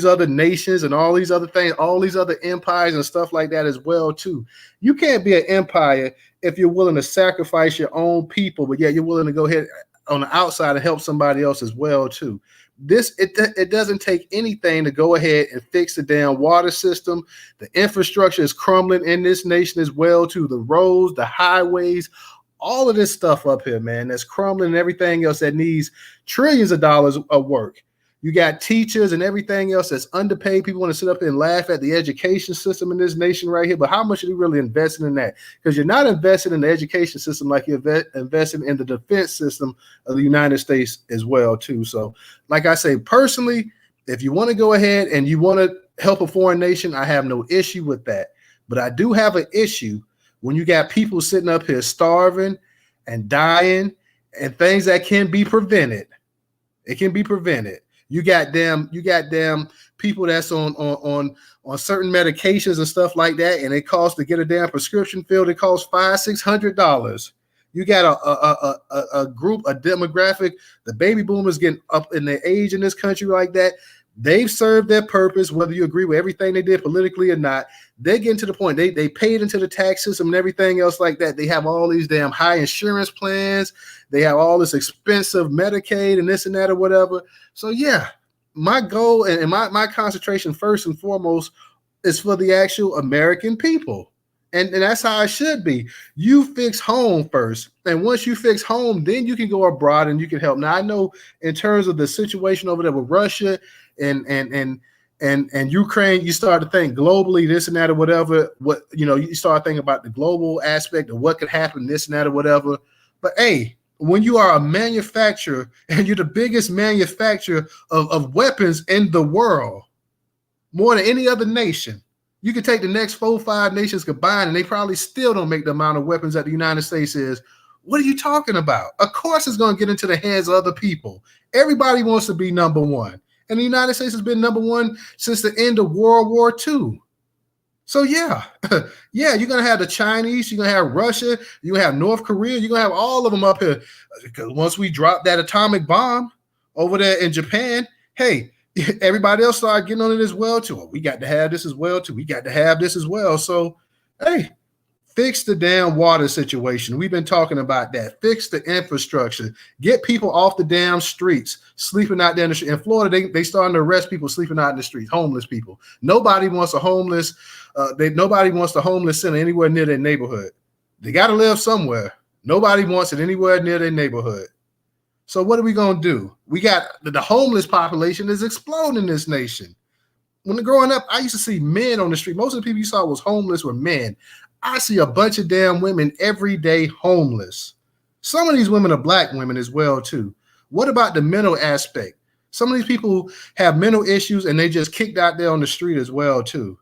other nations and all these other things, all these other empires and stuff like that as well too. You can't be an empire if you're willing to sacrifice your own people, but yet you're willing to go ahead on the outside and help somebody else as well too. It doesn't take anything to go ahead and fix the damn water system. The infrastructure is crumbling in this nation as well too. The roads, the highways, all of this stuff up here, man, that's crumbling and everything else that needs trillions of dollars of work. You got teachers and everything else that's underpaid. People want to sit up and laugh at the education system in this nation right here. But how much are you really investing in that? Because you're not investing in the education system like you're investing in the defense system of the United States as well, too. So, like I say, personally, if you want to go ahead and you want to help a foreign nation, I have no issue with that. But I do have an issue when you got people sitting up here starving and dying and things that can be prevented. It can be prevented. You got them people that's on certain medications and stuff like that, and it costs to get a damn prescription filled. It costs $500-600. You got a group, a demographic, the baby boomers getting up in their age in this country like that. They've served their purpose, whether you agree with everything they did politically or not. They're getting to the point. They paid into the tax system and everything else like that. They have all these damn high insurance plans. They have all this expensive Medicaid and this and that or whatever. So yeah, my goal and my concentration first and foremost is for the actual American people. And that's how it should be. You fix home first. And once you fix home, then you can go abroad and you can help. Now I know in terms of the situation over there with Russia and Ukraine, you start to think globally, this and that or whatever. What you start thinking about the global aspect of what could happen, this and that or whatever. But hey, when you are a manufacturer and you're the biggest manufacturer of weapons in the world, more than any other nation. You could take the next 4 or 5 nations combined, and they probably still don't make the amount of weapons that the United States is. What are you talking about? Of course, it's going to get into the hands of other people. Everybody wants to be number one, and the United States has been number one since the end of World War II. So yeah, yeah, you're gonna have the Chinese, you're gonna have Russia, you're gonna have North Korea, you're gonna have all of them up here. Because once we drop that atomic bomb over there in Japan, hey. Everybody else started getting on it as well too. We got to have this as well too. We got to have this as well. So, hey, fix the damn water situation. We've been talking about that. Fix the infrastructure. Get people off the damn streets, sleeping out there in the street. In Florida, they starting to arrest people sleeping out in the streets, homeless people. Nobody wants a homeless. Nobody wants the homeless center anywhere near their neighborhood. They got to live somewhere. Nobody wants it anywhere near their neighborhood. So what are we going to do? We got the homeless population is exploding in this nation. When growing up, I used to see men on the street. Most of the people you saw was homeless were men. I see a bunch of damn women every day homeless. Some of these women are black women as well, too. What about the mental aspect? Some of these people have mental issues and they just kicked out there on the street as well, too.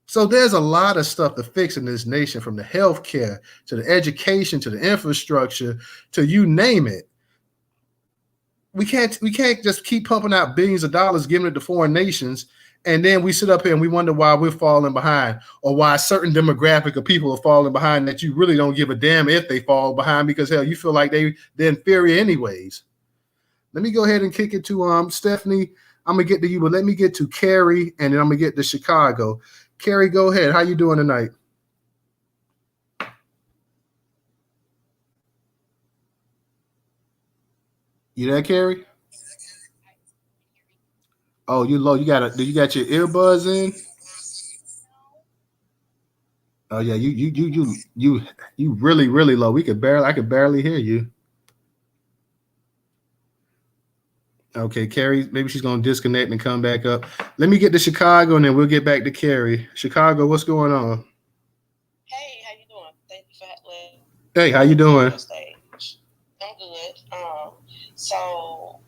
So there's a lot of stuff to fix in this nation, from the healthcare to the education to the infrastructure to you name it. We can't just keep pumping out billions of dollars, giving it to foreign nations, and then we sit up here and we wonder why we're falling behind, or why a certain demographic of people are falling behind that you really don't give a damn if they fall behind, because hell, you feel like they're inferior anyways. Let me go ahead and kick it to Stephanie. I'm gonna get to you, but let me get to Carrie, and then I'm gonna get to Chicago. Carrie, go ahead. How you doing tonight? You there, Carrie? Oh, you low. You got your earbuds in? Oh yeah, you really, really low. I could barely hear you. Okay, Carrie, maybe she's gonna disconnect and come back up. Let me get to Chicago and then we'll get back to Carrie. Chicago, what's going on? Hey, how you doing? Thank you for letting Hey, how you me on doing? your stage. I'm good. So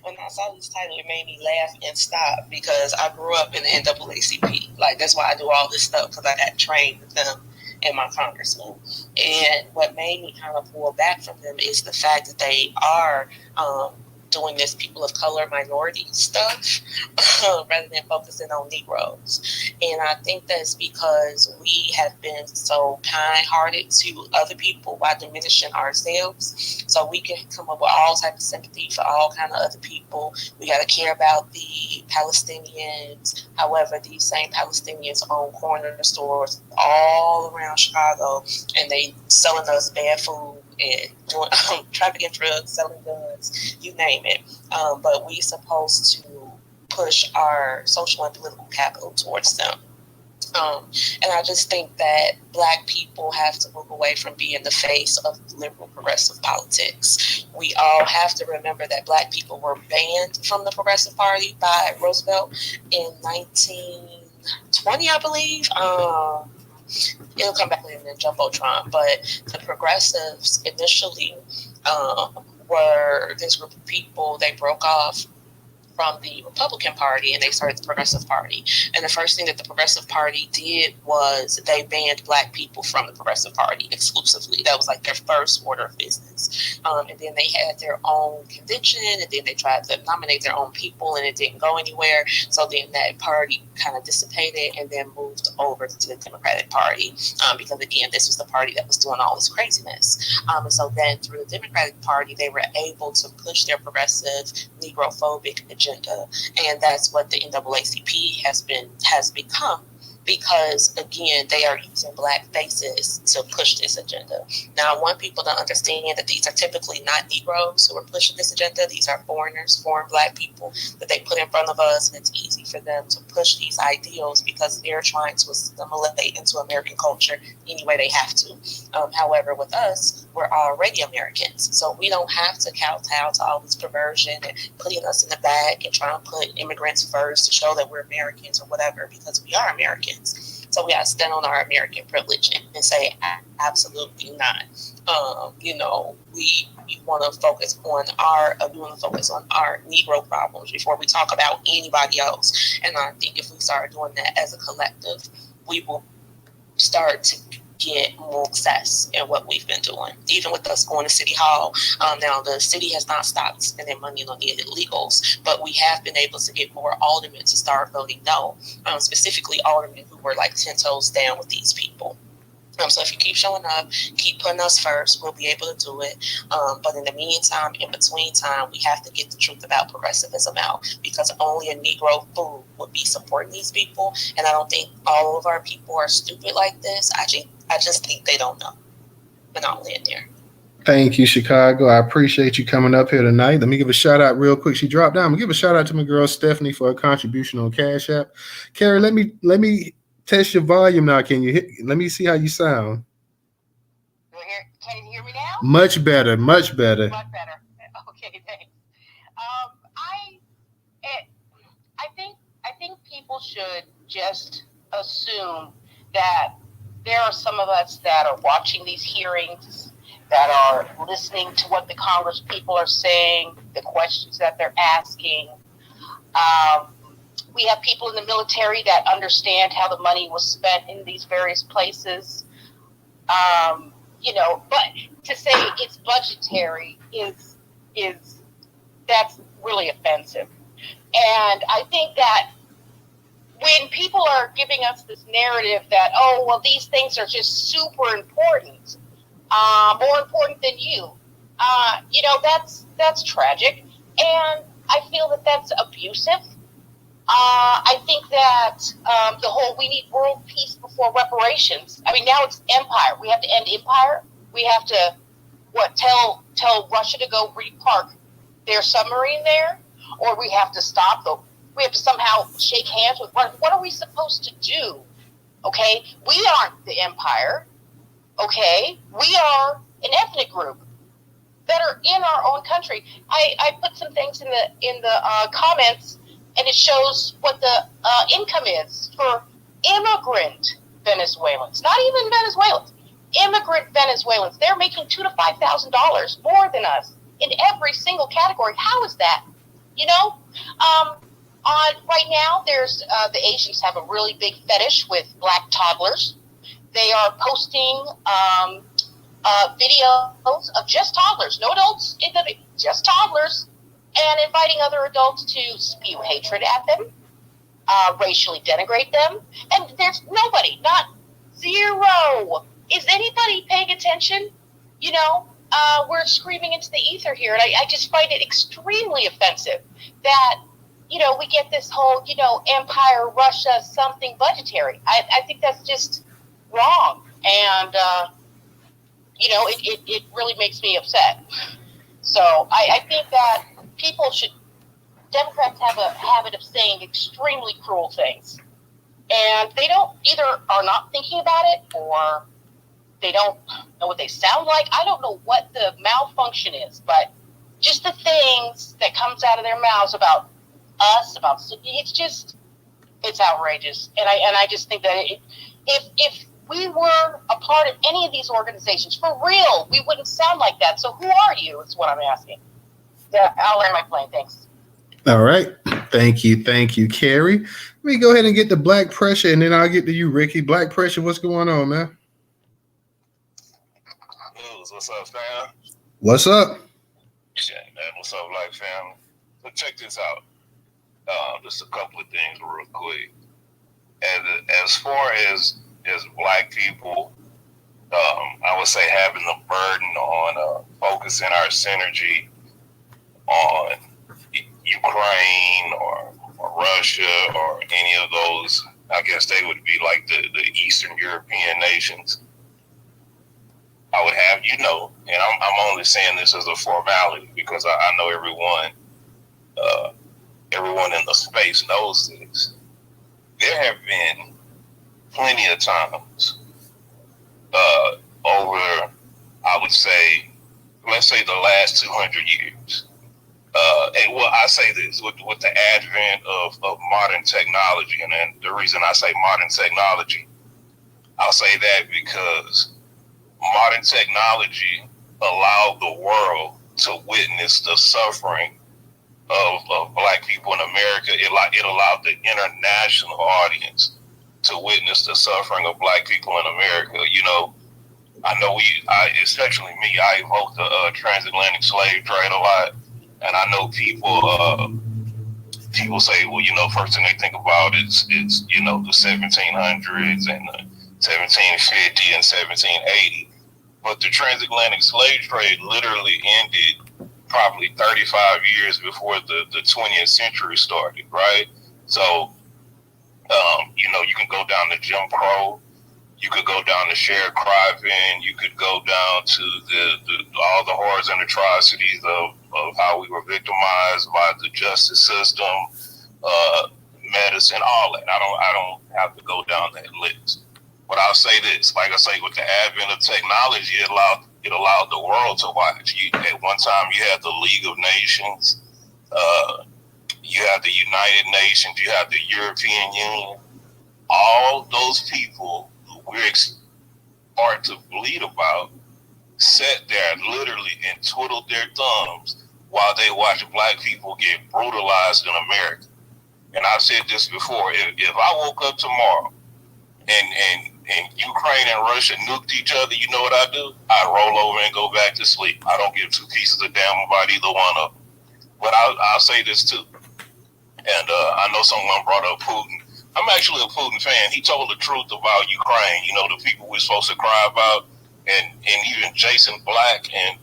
when I saw this title, it made me laugh and stop because I grew up in the NAACP. Like, that's why I do all this stuff, because I got trained with them and my congressman. And what made me kind of pull back from them is the fact that they are doing this people of color minority stuff rather than focusing on Negroes. And I think that's because we have been so kind-hearted to other people while diminishing ourselves. So we can come up with all types of sympathy for all kind of other people. We got to care about the Palestinians. However, these same Palestinians own corner stores all around Chicago, and they selling us bad food and doing trafficking drugs, selling guns, you name it. But we supposed to push our social and political capital towards them. And I just think that Black people have to move away from being the face of liberal progressive politics. We all have to remember that Black people were banned from the Progressive Party by Roosevelt in 1920, I believe. It'll come back later than Jumbotron, but the progressives initially were this group of people. They broke off from the Republican Party and they started the Progressive Party. And the first thing that the Progressive Party did was they banned Black people from the Progressive Party exclusively. That was like their first order of business. And then they had their own convention, and then they tried to nominate their own people, and it didn't go anywhere. So then that party kind of dissipated and then moved over to the Democratic Party, because again, this was the party that was doing all this craziness. And so then through the Democratic Party, they were able to push their progressive Negrophobic agenda, and that's what the NAACP has become, because, again, they are using Black faces to push this agenda. Now, I want people to understand that these are typically not Negroes who are pushing this agenda. These are foreigners, foreign Black people that they put in front of us, and it's easy for them to push these ideals because they're trying to assimilate into American culture any way they have to. However, with us, we're already Americans, so we don't have to kowtow to all this perversion and putting us in the back and trying to put immigrants first to show that we're Americans or whatever, because we are Americans. So we got to stand on our American privilege and say, absolutely not. We want to focus on our Negro problems before we talk about anybody else. And I think if we start doing that as a collective, we will start to get more success in what we've been doing. Even with us going to City Hall, now the city has not stopped spending money on the illegals, but we have been able to get more aldermen to start voting no, specifically aldermen who were like 10 toes down with these people. So if you keep showing up, keep putting us first, we'll be able to do it. But in the meantime, in between time, we have to get the truth about progressivism out, because only a Negro fool would be supporting these people. And I don't think all of our people are stupid like this. I just think they don't know. But I'll end there. Thank you, Chicago. I appreciate you coming up here tonight. Let me give a shout out real quick. She dropped down. I'm gonna give a shout out to my girl Stephanie for her contribution on Cash App. Carrie, let me test your volume now. Let me see how you sound. Can you hear me now? Much better. Much better. Okay, thanks. I think people should just assume that there are some of us that are watching these hearings, that are listening to what the Congress people are saying, the questions that they're asking. We have people in the military that understand how the money was spent in these various places. But to say it's budgetary is that's really offensive. And I think that when people are giving us this narrative that, oh, well, these things are just super important, more important than you, that's tragic. And I feel that that's abusive. I think that the whole we need world peace before reparations. I mean, now it's empire. We have to end empire. We have to tell Russia to go repark their submarine there, or we have to stop them. We have to somehow shake hands with Russia. What are we supposed to do? Okay, we aren't the empire. Okay, we are an ethnic group that are in our own country. I put some things in the comments. And it shows what the income is for immigrant Venezuelans, not even Venezuelans, immigrant Venezuelans. They're making $2,000 to $5,000 more than us in every single category. How is that? Right now, there's the Asians have a really big fetish with Black toddlers. They are posting videos of just toddlers, no adults, just toddlers, and inviting other adults to spew hatred at them, racially denigrate them. And there's nobody, not zero. Is anybody paying attention? We're screaming into the ether here. And I just find it extremely offensive that, we get this whole, empire, Russia, something budgetary. I think that's just wrong. And, it really makes me upset. So I think that Democrats have a habit of saying extremely cruel things. And they either are not thinking about it, or they don't know what they sound like. I don't know what the malfunction is, but just the things that comes out of their mouths about us, it's outrageous. And I just think that if we were a part of any of these organizations, for real, we wouldn't sound like that. So who are you, is what I'm asking. Yeah, I'll land my plane. Thanks. All right. Thank you, Carrie. Let me go ahead and get the Black Pressure, and then I'll get to you, Ricky. Black Pressure, what's going on, man? What's up, fam? What's up? Shit, man. What's up, Black fam? So check this out. Just a couple of things real quick. As far as Black people, I would say having the burden on focusing our synergy on Ukraine or Russia or any of those I guess they would be like the Eastern European nations. I would have you know, and I'm only saying this as a formality because I know everyone in the space knows this. There have been plenty of times over, I would say, let's say the last 200 years. And well, I say this with the advent of modern technology, and then the reason I say modern technology, I'll say that because modern technology allowed the world to witness the suffering of Black people in America. It allowed the international audience to witness the suffering of Black people in America. You know, I know especially me, I evoke the transatlantic slave trade a lot, and I know people say, well, you know, first thing they think about is you know, the 1700s and the 1750 and 1780, but the transatlantic slave trade literally ended probably 35 years before the 20th century started, right? So, you know, you can go down to Jim Crow, you could go down to sharecropping, you could go down to all the horrors and atrocities of how we were victimized by the justice system, medicine, all that. I don't have to go down that list. But I'll say this, like I say, with the advent of technology, it allowed the world to watch. At one time, you had the League of Nations, you had the United Nations, you had the European Union. All those people who we're hard to bleed about sat there literally and twiddled their thumbs while they watched Black people get brutalized in America. And I've said this before, if I woke up tomorrow and Ukraine and Russia nuked each other, you know what I do? I roll over and go back to sleep. I don't give two pieces of damn about either one of them. But I'll say this too. And I know someone brought up Putin. I'm actually a Putin fan. He told the truth about Ukraine, you know, the people we're supposed to cry about. And even Jason Black and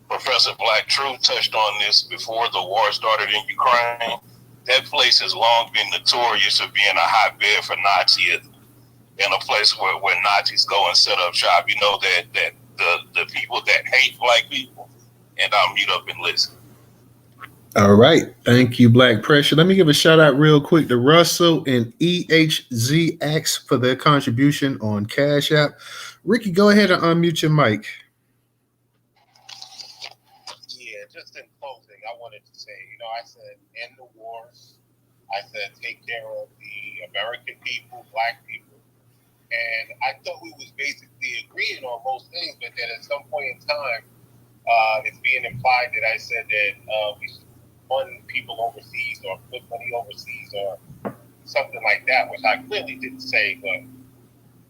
Professor Black Truth touched on this before the war started in Ukraine. That place has long been notorious for being a hotbed for Nazism, and a place where Nazis go and set up shop. You know, that the people that hate Black people. And I'll mute up and listen. All right. Thank you, Black Pressure. Let me give a shout out real quick to Russell and EHZX for their contribution on Cash App. Ricky, go ahead and unmute your mic. Yeah, just in closing, I wanted to say, you know, I said end the wars. I said take care of the American people, Black people. And I thought we was basically agreeing on most things, but then at some point in time, it's being implied that I said that we should fund people overseas or put money overseas or something like that, which I clearly didn't say, but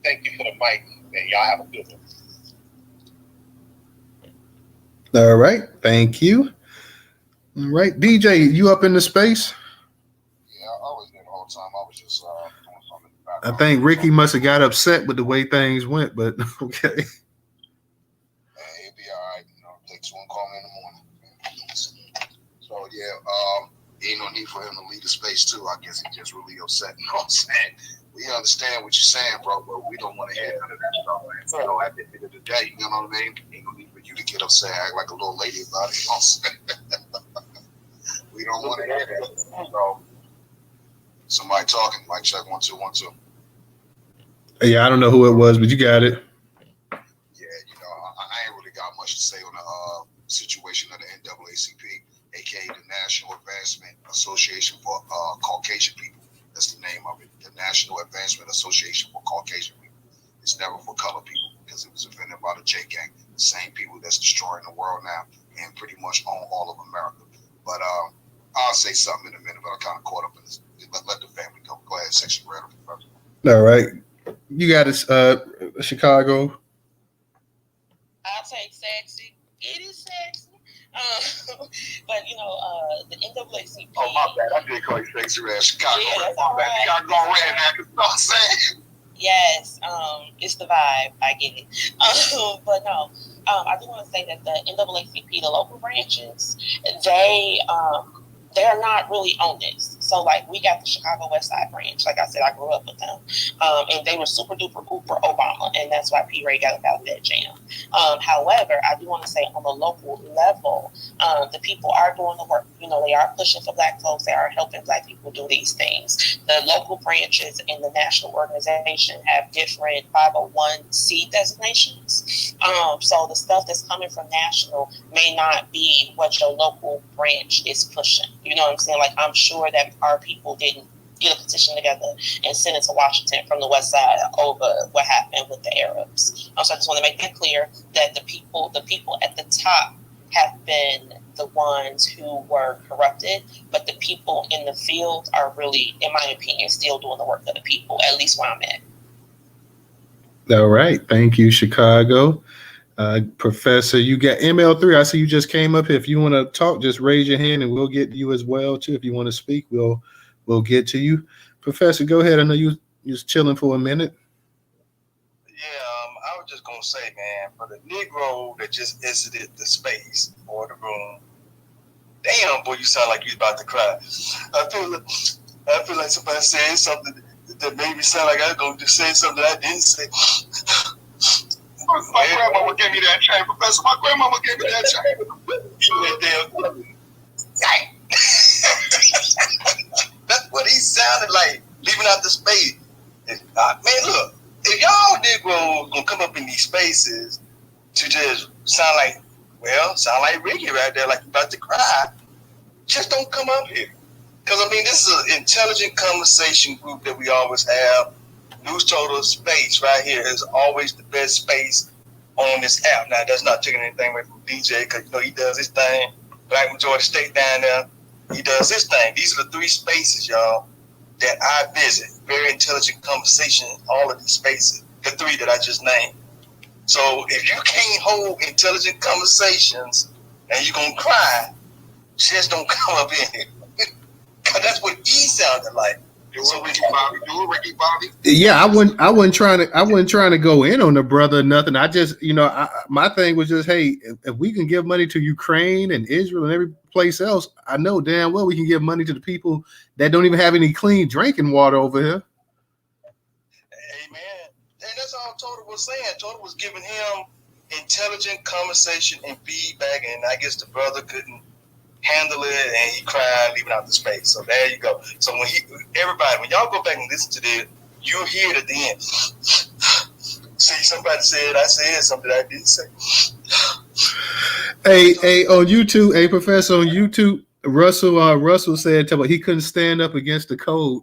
thank you for the mic, and y'all have a good one. All right. Thank you. All right. DJ, you up in the space? Yeah, I was there the whole time. I was just doing something. I think Ricky must have got upset with the way things went, but okay. Hey, it'll be all right. You know, text one, call me in the morning. So yeah, ain't no need for him to leave the space too. I guess he's just really upset. You know what I'm saying? We understand what you're saying, bro, but we don't want to hear none of that stuff, man. So, you know, at the end of the day, you know what I mean? Ain't no need for you to get upset, act like a little lady about it. You know what I'm saying? We don't want to hear that. So, somebody talking, mic check 1 2 1 2. Yeah, I don't know who it was, but you got it. Yeah, you know, I ain't really got much to say on the situation of the NAACP, aka the National Advancement Association for Caucasian People. That's the name of it, the National Advancement Association for Caucasian People. It's never for color people because it was invented by the J Gang, the same people that's destroying the world now and pretty much own all of America. But I'll say something in a minute, but I kind of caught up in this. Let the family go. Go ahead, Section Red. All right. You got it, Chicago. I'll take sexy. It is sexy. But, you know, the NAACP. Oh, my bad. I did call you Sexy Red. Chicago. Yeah, that's my all bad. right. Chicago Red now. You know what I'm saying? Yes, it's the vibe. I get it. But no, I do want to say that the NAACP, the local branches, they're not really on this. So like we got the Chicago West Side branch. Like I said, I grew up with them, and they were super duper uber Obama, and that's why P. Ray got up out of that jam. However, I do want to say on the local level, the people are doing the work. You know, they are pushing for Black folks. They are helping Black people do these things. The local branches in the national organization have different 501c designations. So the stuff that's coming from national may not be what your local branch is pushing. You know what I'm saying? Like, I'm sure that our people didn't get a petition together and send it to Washington from the West Side over what happened with the Arabs. So I just want to make it clear that the people at the top have been the ones who were corrupted, but the people in the field are really, in my opinion, still doing the work of the people, at least where I'm at. All right. Thank you, Chicago. Professor, you got ML3. I see you just came up here. If you want to talk, just raise your hand and we'll get you as well too. If you want to speak, we'll get to you. Professor, go ahead. I know you was chilling for a minute. Yeah, I was just gonna say, man, for the Negro that just exited the space or the room, damn boy, you sound like you about to cry. I feel like somebody said something that made me sound like I was going to say something that I didn't say. My grandmama gave me that chain, Professor. My grandmama gave me that chain. That's what he sounded like, leaving out the space. Man, look, if y'all Negroes gonna come up in these spaces to just sound like Ricky right there, like you about to cry, just don't come up here. Because, I mean, this is an intelligent conversation group that we always have. Newstoter space right here is always the best space on this app. Now, that's not taking anything away from DJ, because, you know, he does his thing. Black Majority State down there, he does his thing. These are the three spaces, y'all, that I visit. Very intelligent conversation in all of these spaces, the three that I just named. So if you can't hold intelligent conversations and you're going to cry, just don't come up in here. Because that's what he sounded like. Do Ricky Bobby. Yeah, I wasn't trying to go in on the brother or nothing. I just, my thing was just, hey, if we can give money to Ukraine and Israel and every place else, I know damn well we can give money to the people that don't even have any clean drinking water over here. Amen. And that's all Total was saying. Total was giving him intelligent conversation and feedback, and I guess the brother couldn't handle it, and he cried, leaving out the space. So there you go. So when y'all go back and listen to this, you'll hear it at the end. See, somebody said I said something I didn't say. Hey, on YouTube, Professor, on YouTube, Russell said he couldn't stand up against the code.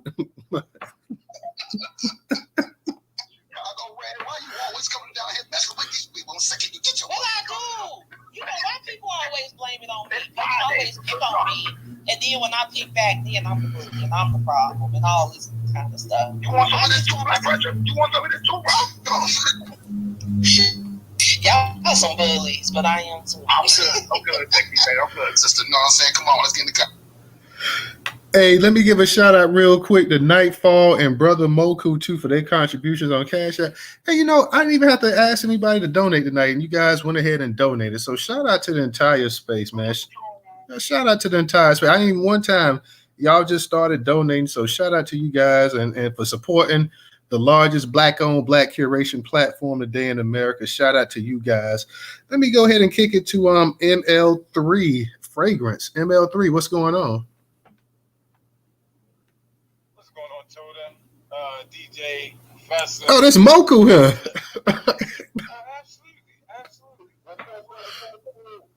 Why you always coming down here messing with these people? Second, you get your What I do? You know, why people always blame it on me? People always pick on me, and then when I pick back, then I'm the bully and I'm the problem and all this kind of stuff. You want some of this too, Black Roger? You want some of this too, bro? Y'all are some bullies, but I am too. I'm good. Thank you, man. I'm good. Sister, know what I'm saying? Come on, let's get in the car. Hey, let me give a shout out real quick to Nightfall and Brother Moku too for their contributions on Cash App. Hey, I didn't even have to ask anybody to donate tonight, and you guys went ahead and donated. So shout out to the entire space, man. Shout out to the entire space. I ain't even one time y'all just started donating. So shout out to you guys and for supporting the largest Black-owned Black curation platform today in America. Shout out to you guys. Let me go ahead and kick it to ML3 Fragrance. ML3, what's going on? DJ, Professor. Oh, that's Moku here. Absolutely.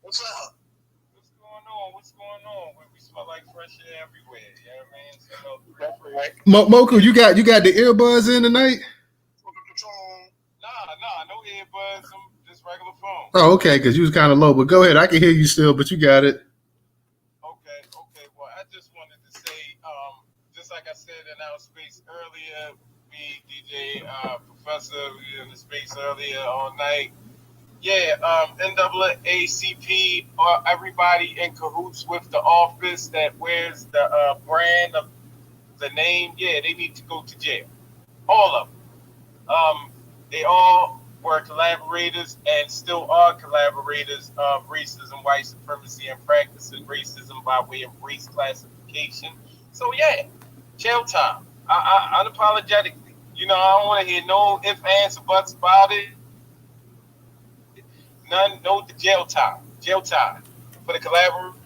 What's up? What's going on? We smell like fresh air everywhere. You know what I mean? Moku, you got the earbuds in tonight? Nah, no earbuds. Just regular phone. Oh, okay, because you was kind of low, but go ahead. I can hear you still, but you got it. Okay. Well, I just wanted to say, just like I said in our space earlier, me, DJ, Professor, we were in the space earlier all night. Yeah, NAACP, everybody in cahoots with the office that wears the brand of the name, yeah, they need to go to jail. All of them. They all were collaborators and still are collaborators of racism, white supremacy, and practicing racism by way of race classification. So yeah, jail time. I unapologetically. You know, I don't want to hear no ifs, ands, or buts about it. None, no jail time. Jail time for the collaborator.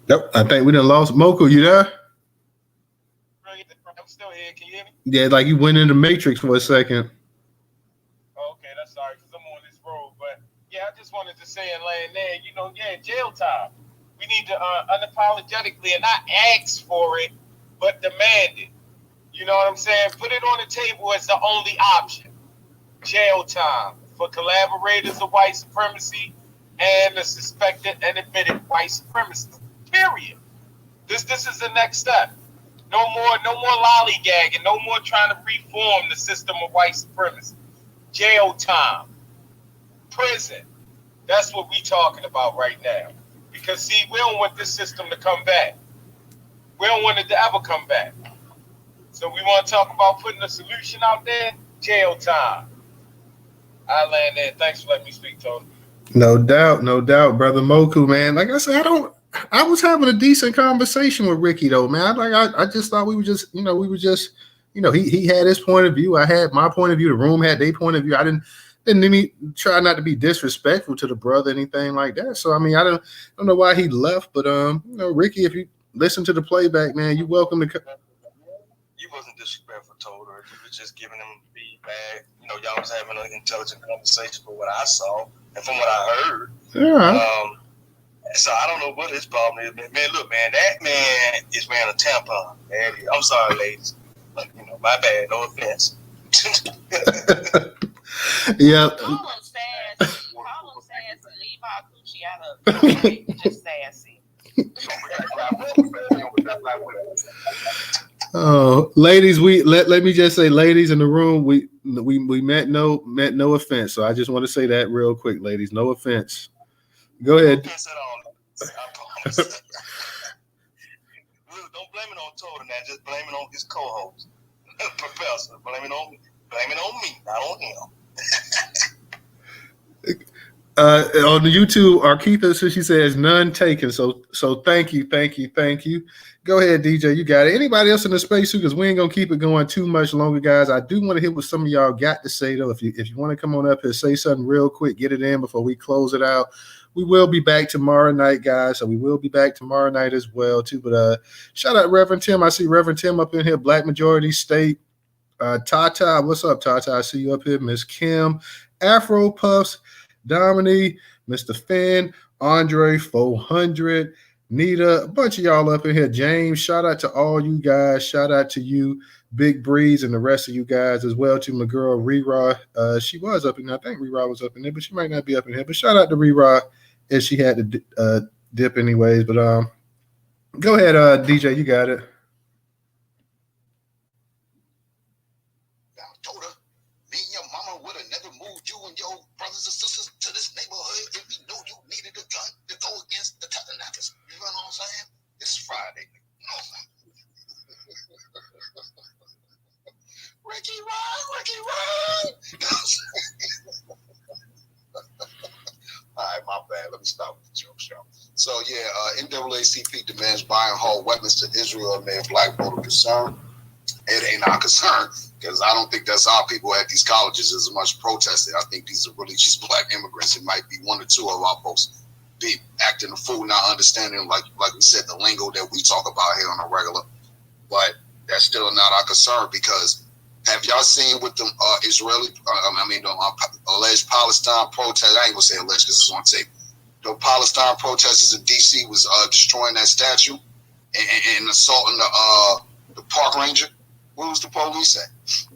Nope, I think we done lost Moku. You there? I'm still here. Can you hear me? Yeah, like you went in the Matrix for a second. Okay, that's sorry because I'm on this road. But yeah, I just wanted to say and land there, you know, yeah, jail time. We need to unapologetically and not ask for it, but demand it. You know what I'm saying? Put it on the table as the only option. Jail time for collaborators of white supremacy and the suspected and admitted white supremacists. Period. This is the next step. No more lollygagging. No more trying to reform the system of white supremacy. Jail time, prison. That's what we talking about right now. Because see, we don't want this system to come back. We don't want it to ever come back. So we want to talk about putting a solution out there. Jail time. I land there. Thanks for letting me speak, Tony. No doubt, brother Moku, man. Like I said, I was having a decent conversation with Ricky though, man. I just thought we were just, he had his point of view. I had my point of view. The room had their point of view. I didn't even try not to be disrespectful to the brother, anything like that. So I mean, I don't know why he left, but Ricky, if you listen to the playback, man, you're welcome to. You wasn't disrespectful, told her. You was just giving him feedback. You know, y'all was having an intelligent conversation for what I saw and from what I heard. Yeah. So I don't know what his problem is. Man, look, man, that man is wearing a tampon. Man, I'm sorry, ladies. Like, you know, my bad. No offense. Yeah. Call him sassy. Leave our coochie out of it. Just sassy. Oh, ladies, let me just say, ladies in the room, we meant no offense. So I just want to say that real quick, ladies. No offense. Go ahead. No offense at all. I promise. Don't blame it on Toad now. Just blame it on his co-host, Professor. Blame it on me, not on him. On the YouTube, Arkitha, so she says none taken. So thank you. Go ahead, DJ. You got it. Anybody else in the space? Because we ain't gonna keep it going too much longer, guys. I do want to hear what some of y'all got to say though. If you want to come on up here, say something real quick, get it in before we close it out. We will be back tomorrow night, guys. So we will be back tomorrow night as well too. But shout out Reverend Tim. I see Reverend Tim up in here. Black Majority State. Tata, what's up, Tata? I see you up here. Miss Kim, Afro Puffs, Dominique, Mr. Finn, Andre 400, Nita, a bunch of y'all up in here. James, shout out to all you guys. Shout out to you, Big Breeze, and the rest of you guys as well. To my girl Rera. She was up in there. I think Rera was up in there, but she might not be up in here. But shout out to Rera if she had to dip anyways. But go ahead, DJ, you got it. Brothers and sisters to this neighborhood, if you know you needed a gun to go against the Tabernacle. You know what I'm saying? It's Friday. Ricky, run! All right, my bad. Let me stop with the joke show. So yeah, NAACP demands buy and haul weapons to Israel amid black voter concern. It ain't our concern because I don't think that's our people at these colleges as much protested. I think these are really just black immigrants. It might be one or two of our folks be acting a fool, not understanding, like we said, the lingo that we talk about here on a regular. But that's still not our concern because have y'all seen what the alleged Palestine protest? I ain't gonna say alleged because it's on tape. The Palestine protesters in D.C. was destroying that statue and assaulting the park ranger. Where was the police at?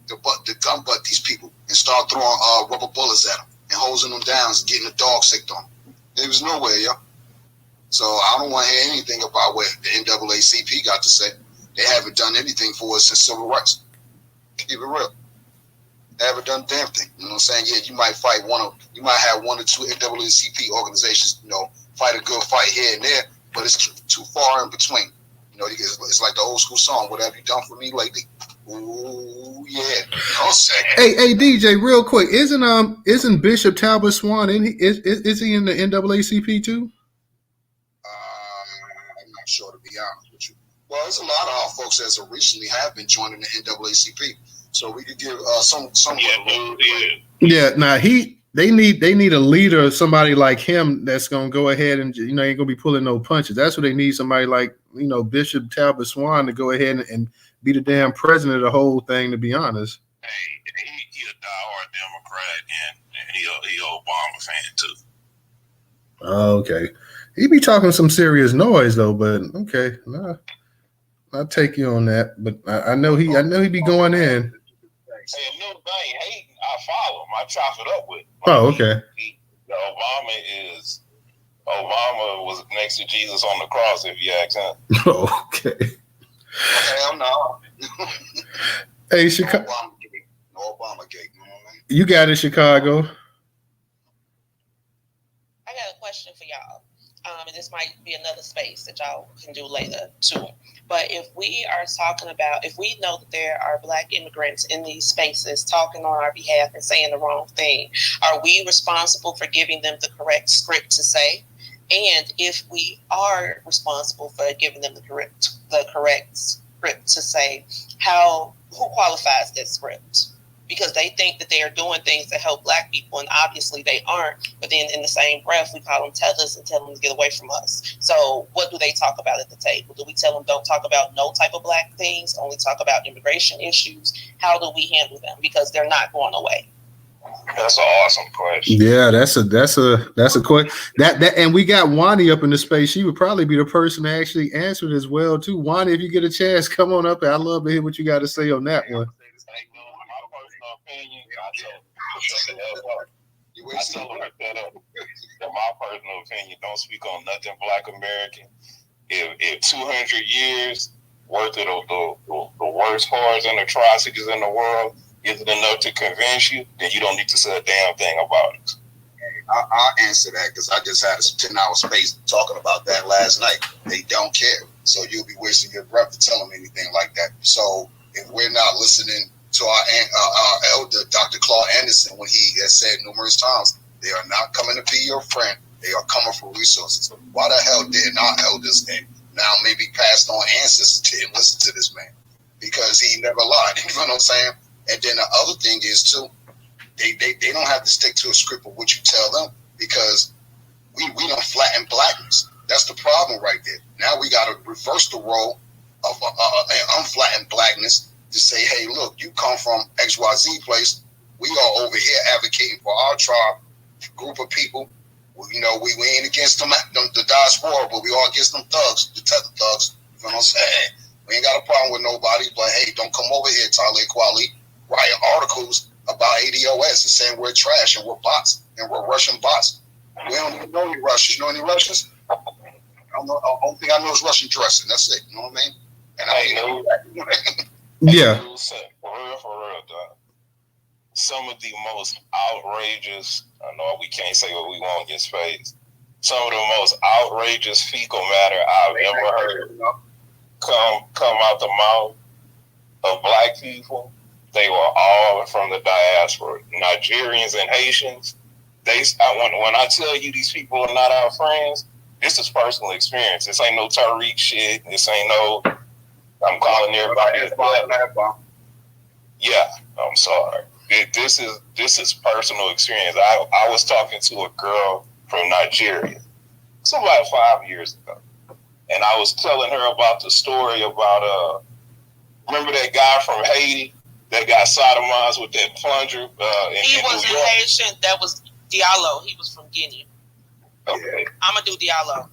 The gun butt these people and start throwing rubber bullets at them and hosing them down and getting the dog sicked on them. There was nowhere, yo. So I don't want to hear anything about what the NAACP got to say. They haven't done anything for us since civil rights. Keep it real. They haven't done a damn thing. You know what I'm saying? Yeah, you might have one or two NAACP organizations, fight a good fight here and there, but it's too far in between. It's like the old school song, "What have you done for me lately?" Ooh, yeah. Hey, DJ, real quick, isn't Bishop Talbot Swan is he in the NAACP too? I'm not sure to be Well, there's a lot of our folks that recently have been joining the NAACP, so we could give some. Yeah, now they need a leader, somebody like him that's gonna go ahead and ain't gonna be pulling no punches. That's what they need. Somebody like Bishop Talbot Swan to go ahead and be the damn president of the whole thing. To be honest. Hey, he a diehard Democrat and he a Obama fan too. Okay, he be talking some serious noise though, but okay, nah, I'll take you on that. But I know he be going in. Hey, no thing hating, I follow him. I chop it up with him. Oh, okay. Obama was next to Jesus on the cross, if you ask him. Okay. Hell no. Hey, Chicago. No Obamagate. You know what I mean? You got it, Chicago. I got a question for y'all. And this might be another space that y'all can do later too. But if we know that there are Black immigrants in these spaces talking on our behalf and saying the wrong thing, are we responsible for giving them the correct script to say? And if we are responsible for giving them the correct script to say, who qualifies that script? Because they think that they are doing things to help Black people, and obviously they aren't. But then in the same breath, we call them tethers and tell them to get away from us. So what do they talk about at the table? Do we tell them don't talk about no type of Black things, only talk about immigration issues? How do we handle them? Because they're not going away. That's an awesome question. Yeah, that's a question. That and we got Wani up in the space. She would probably be the person to actually answer it as well too. Wani, if you get a chance, come on up. I love to hear what you got to say on that one. My personal opinion, don't speak on nothing Black American. If 200 years worth of the worst horrors and atrocities in the world isn't enough to convince you, then you don't need to say a damn thing about it. I'll answer that because I just had a 10-hour space talking about that last night. They don't care. So you'll be wasting your breath to tell them anything like that. So if we're not listening to our elder, Dr. Claude Anderson, when he has said numerous times, they are not coming to be your friend. They are coming for resources. Why the hell didn't our elders and now maybe passed on ancestors didn't listen to this man? Because he never lied. You know what I'm saying? And then the other thing is, too, they don't have to stick to a script of what you tell them because we don't flatten Blackness. That's the problem right there. Now we got to reverse the role of unflattened Blackness to say, hey, look, you come from XYZ place. We are over here advocating for our tribe, group of people. Well, we ain't against them, the diaspora, but we are against them thugs, the tether thugs. You know what I'm saying? We ain't got a problem with nobody, but hey, don't come over here, Talib Kweli, writing articles about ADOS and saying we're trash and we're bots and we're Russian bots. We don't even know any Russians. You know any Russians? I don't know. The only thing I know is Russian dressing. That's it. You know what I mean? And I know that. Yeah. For real, dog. Some of the most outrageous, I know we can't say what we want in space. Some of the most outrageous fecal matter I've ever heard come out the mouth of Black people. They were all from the diaspora. Nigerians and Haitians. When I tell you these people are not our friends, this is personal experience. This ain't no Tariq shit. This ain't no, I'm calling everybody. Yeah, I'm sorry. This is personal experience. I was talking to a girl from Nigeria. It's about 5 years ago. And I was telling her about the story about, remember that guy from Haiti that got sodomized with that plunger? He wasn't Haitian. That was Diallo. He was from Guinea. Okay. Amadou Diallo.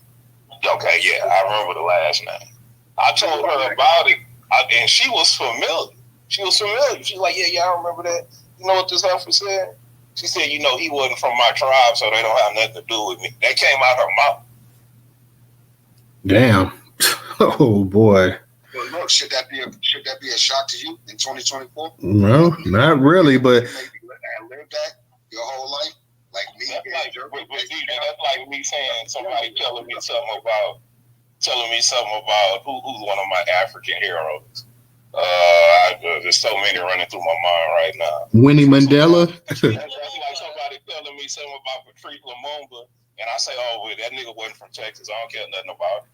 Okay, yeah. I remember the last name. I told her about it, and she was familiar. She's like, yeah, I remember that. You know what this heifer said? She said, he wasn't from my tribe, so they don't have nothing to do with me. That came out her mouth. Damn. Oh boy. Well, look, should that be a shock to you in 2024? No, not really, but maybe lived that your whole life, like me. That's like me saying somebody telling me something about who's one of my African heroes. There's so many running through my mind right now. Winnie Mandela. That's like somebody telling me something about Patrice Lumumba, and I say, "Oh, well, that nigga wasn't from Texas. I don't care nothing about it."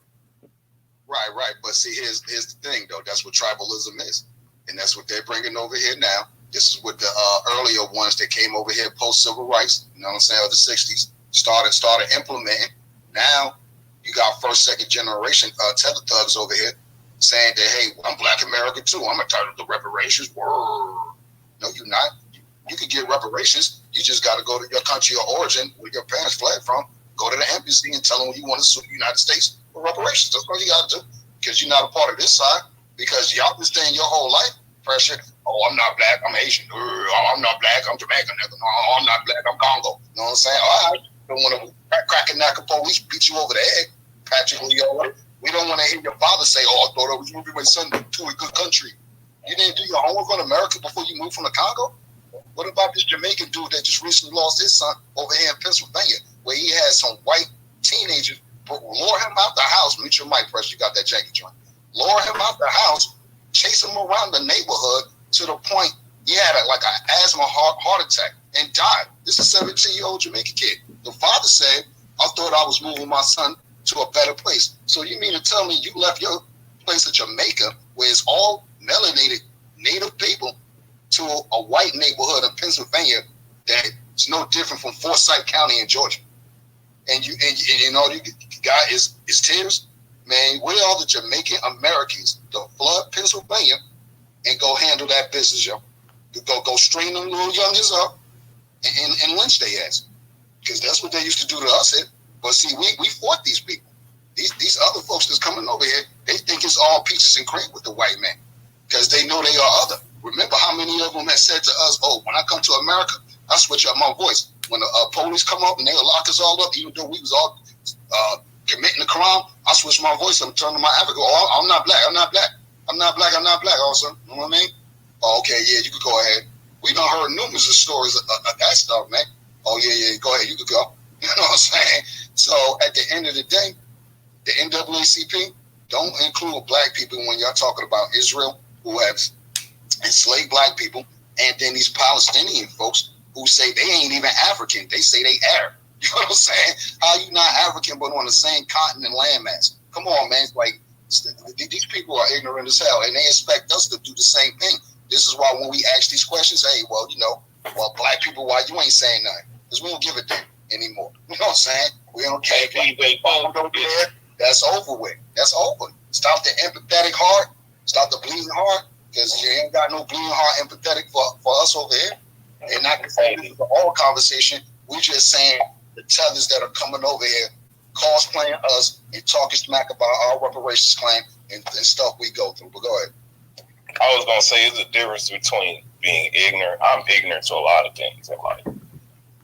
Right. But see, here's the thing, though. That's what tribalism is, and that's what they're bringing over here now. This is what the earlier ones that came over here post civil rights, you know what I'm saying, of the '60s, started implementing. Now you got first, second generation tether thugs over here saying that, hey, I'm Black American too. I'm entitled to reparations. Word. No, you're not. You can get reparations. You just got to go to your country of origin, where your parents fled from. Go to the embassy and tell them you want to sue the United States for reparations. That's all you got to do, because you're not a part of this side. Because y'all been staying your whole life pressure. Oh, I'm not Black. I'm Asian. I'm not Black. I'm Jamaican. No, I'm not Black. I'm Congo. You know what I'm saying? All right. Don't want to crack a neck of police, beat you over the head, Patrick Leola. We don't want to hear your father say, oh, I thought I was moving my son to a good country. You didn't do your homework on America before you moved from the Congo? What about this Jamaican dude that just recently lost his son over here in Pennsylvania, where he had some white teenagers lure him out the house? Mute your mic, Press. You got that janky joint. Lure him out the house, chase him around the neighborhood to the point he had an asthma heart attack and died. This is a 17-year-old Jamaican kid. The father said, I thought I was moving my son to a better place. So you mean to tell me you left your place of Jamaica, where it's all melanated native people, to a white neighborhood in Pennsylvania that's no different from Forsyth County in Georgia? And you know you got is tears? Man, where are the Jamaican Americans to flood Pennsylvania and go handle that business, yo? Go string them little youngins up and lynch their ass. Because that's what they used to do to us here. But see, we fought these people. These other folks that's coming over here, they think it's all peaches and cream with the white man, because they know they are other. Remember how many of them have said to us, oh, when I come to America, I switch up my voice. When the police come up and they lock us all up, even though we was all committing a crime, I switch my voice up and turn to my Africa. Oh, I'm not Black. I'm not Black. I'm not Black. I'm not Black. Also, you know what I mean? Oh, okay, yeah, you could go ahead. We done heard numerous of stories of that stuff, man. Oh, yeah, go ahead. You could go. You know what I'm saying? So at the end of the day, the NAACP don't include Black people when y'all talking about Israel, who have enslaved Black people, and then these Palestinian folks who say they ain't even African. They say they Arab. You know what I'm saying? How you not African but on the same continent landmass? Come on, man. It's like, these people are ignorant as hell, and they expect us to do the same thing. This is why when we ask these questions, hey, well, Black people, why you ain't saying nothing? Because we don't give a damn anymore. You know what I'm saying? We don't care. That's over with. That's over. Stop the empathetic heart. Stop the bleeding heart, because you ain't got no bleeding heart empathetic for us over here. And not to say this is an all conversation. We just saying the tethers that are coming over here cosplaying us and talking smack about our reparations claim and stuff we go through. But go ahead. I was gonna say, there's a difference between being ignorant. I'm ignorant to a lot of things in life.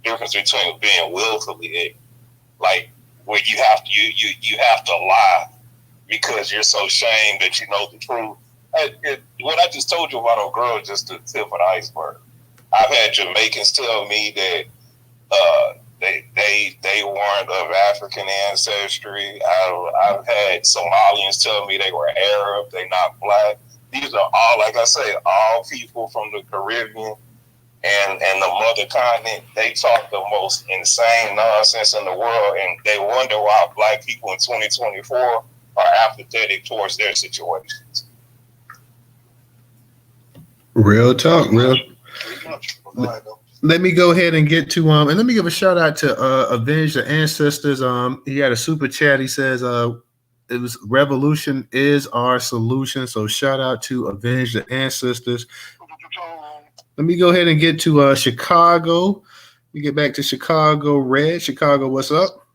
Difference between being willfully ignorant, like where you have to lie because you're so ashamed that you know the truth. What I just told you about a girl, just the tip of the iceberg. I've had Jamaicans tell me that they weren't of African ancestry. I've had Somalians tell me they were Arab. They not Black. These are all, like I say, all people from the Caribbean and the mother continent. They talk the most insane nonsense in the world, and they wonder why Black people in 2024 are apathetic towards their situations. Real talk, real. Let me go ahead and get to and let me give a shout out to Avenge the Ancestors. He had a super chat. He says it was revolution is our solution. So shout out to Avenge the Ancestors. Let me go ahead and get to Chicago. We get back to Chicago. Red, Chicago, what's up?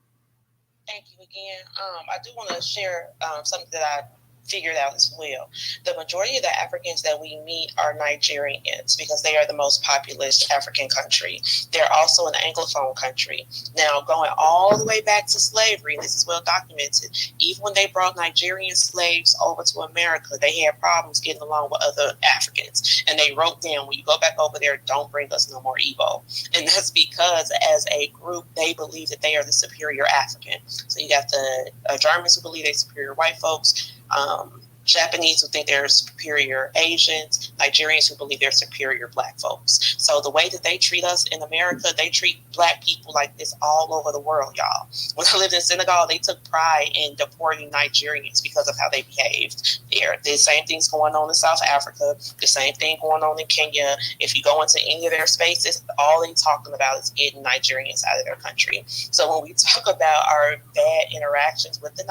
Thank you again. I do want to share something that I figured out as well. The majority of the Africans that we meet are Nigerians because they are the most populous African country. They're also an Anglophone country. Now, going all the way back to slavery, this is well documented, even when they brought Nigerian slaves over to America, they had problems getting along with other Africans. And they wrote down, when you go back over there, don't bring us no more Igbo. And that's because as a group, they believe that they are the superior African. So you got the Germans who believe they're superior white folks. Japanese who think they're superior Asians, Nigerians who believe they're superior Black folks. So the way that they treat us in America, they treat Black people like this all over the world, y'all. When I lived in Senegal, they took pride in deporting Nigerians because of how they behaved there. The same thing's going on in South Africa, the same thing going on in Kenya. If you go into any of their spaces, all they're talking about is getting Nigerians out of their country. So when we talk about our bad interactions with the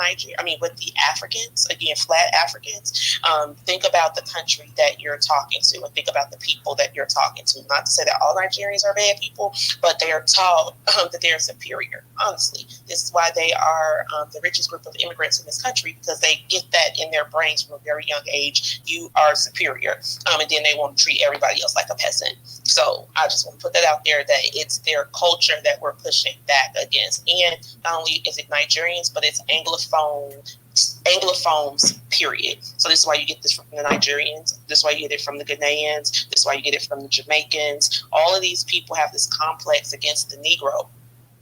with the Africans, again, flat Africans, think about the country that you're talking to and think about the people that you're talking to. Not to say that all Nigerians are bad people, but they are taught that they are superior. Honestly, this is why they are the richest group of immigrants in this country, because they get that in their brains from a very young age. You are superior, and then they want to treat everybody else like a peasant. So I just want to put that out there, that it's their culture that we're pushing back against. And not only is it Nigerians, but it's Anglophones, period. So this is why you get this from the Nigerians. This is why you get it from the Ghanaians. This is why you get it from the Jamaicans. All of these people have this complex against the Negro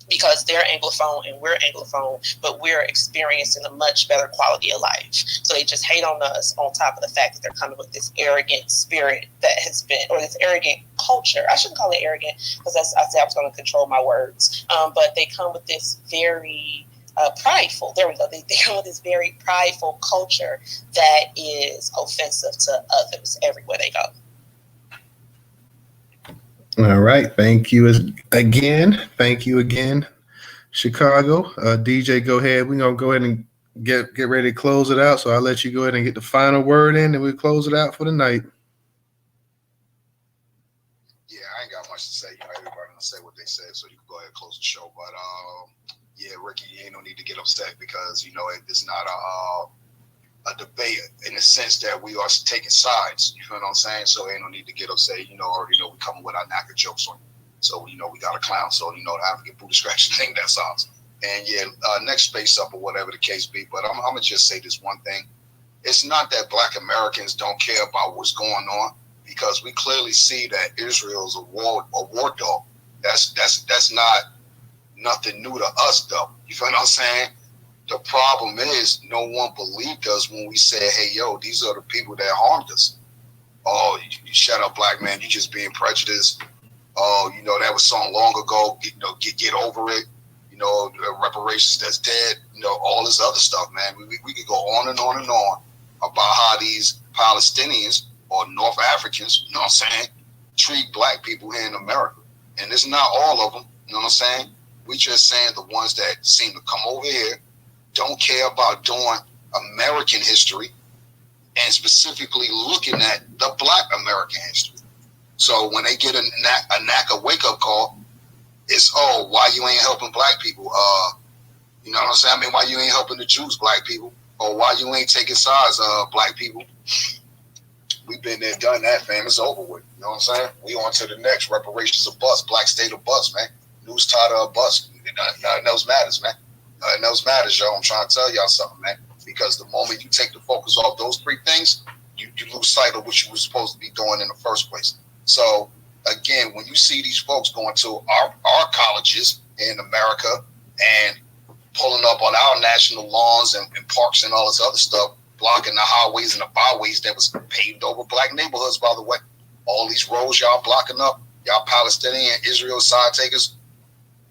because they're Anglophone and we're Anglophone, but we're experiencing a much better quality of life. So they just hate on us on top of the fact that they're coming with this arrogant spirit that has been, or this arrogant culture. I shouldn't call it arrogant because I said I was going to control my words. But they come with this very prideful. There we go. They come with this very prideful culture that is offensive to others everywhere they go. All right. Thank you again. Thank you again, Chicago. DJ, go ahead. We're going to go ahead and get ready to close it out. So I'll let you go ahead and get the final word in and we'll close it out for the night. Yeah, I ain't got much to say. Everybody gonna say what they said, so you can go ahead and close the show. But yeah, Ricky, you ain't no need to get upset because it's not a debate in the sense that we are taking sides. You know what I'm saying? So ain't no need to get upset. Already know we coming with our NAACP jokes on you. So we got a clown. So the African booty scratching thing, that sounds. And yeah, next space up or whatever the case be. But I'm gonna just say this one thing. It's not that Black Americans don't care about what's going on, because we clearly see that Israel's a war dog. That's not nothing new to us, though. You feel what I'm saying? The problem is no one believed us when we said, hey, yo, these are the people that harmed us. Oh, you shut up, Black man. You just being prejudiced. Oh, that was so long ago. Get over it. Reparations that's dead. All this other stuff, man. We could go on and on and on about how these Palestinians or North Africans, you know what I'm saying, treat Black people here in America. And it's not all of them, you know what I'm saying? We just saying the ones that seem to come over here don't care about doing American history and specifically looking at the Black American history. So when they get a NAACP wake-up call, it's, oh, why you ain't helping Black people? You know what I'm saying? I mean, why you ain't helping the Jews, Black people? Or why you ain't taking sides, Black people? We've been there, done that, fam. It's over with. You know what I'm saying? We on to the next. Reparations of bust. Black state of bust, man. Newstoter of bust. Nothing else matters, man. Nothing else matters, yo. I'm trying to tell y'all something, man. Because the moment you take the focus off those three things, you lose sight of what you were supposed to be doing in the first place. So, again, when you see these folks going to our colleges in America and pulling up on our national lawns and parks and all this other stuff, blocking the highways and the byways that was paved over Black neighborhoods, by the way. All these roads y'all blocking up, y'all Palestinian, Israel side takers,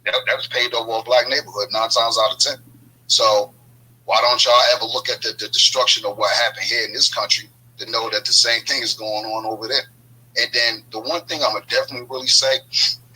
that was paved over a Black neighborhood 9 times out of 10. So why don't y'all ever look at the destruction of what happened here in this country to know that the same thing is going on over there? And then the one thing I'm going to definitely really say,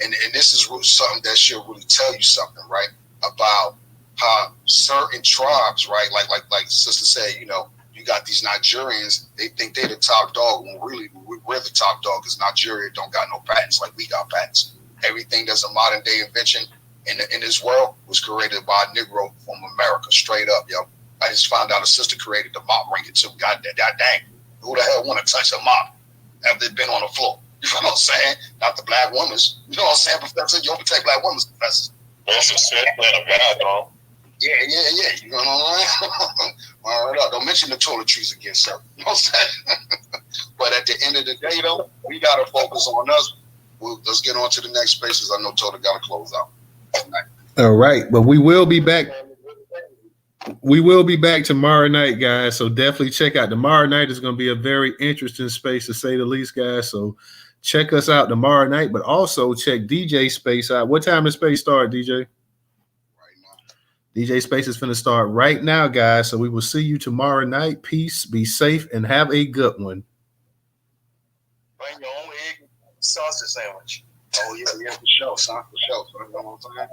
and this is something that should really tell you something, right, about how certain tribes, right, like Sister said, you got these Nigerians, they think they're the top dog when really we're the top dog because Nigeria don't got no patents like we got patents. Everything that's a modern day invention in this world was created by a Negro from America, straight up, yo. I just found out a sister created the mop ringer too. God dang. Who the hell want to touch a mop after they've been on the floor? You know what I'm saying? Not the Black women. You know what I'm saying, Professor? You don't protect Black women, Professor. That's a set plan of God, though. Yeah. You know what I'm saying? All right, don't mention the toiletries again, sir. You know what I'm saying? But at the end of the day, though, we got to focus on us. Let's get on to the next spaces. I know Total got to close out. All right. But we will be back. We will be back tomorrow night, guys. So definitely check out tomorrow night. Is going to be a very interesting space to say the least, guys. So check us out tomorrow night, but also check DJ Space out. What time does Space start, DJ? Right now. DJ Space is going to start right now, guys. So we will see you tomorrow night. Peace, be safe, and have a good one. Bring your own egg sausage sandwich. Oh, yeah, for sure, son. For sure. So, you know what I'm saying?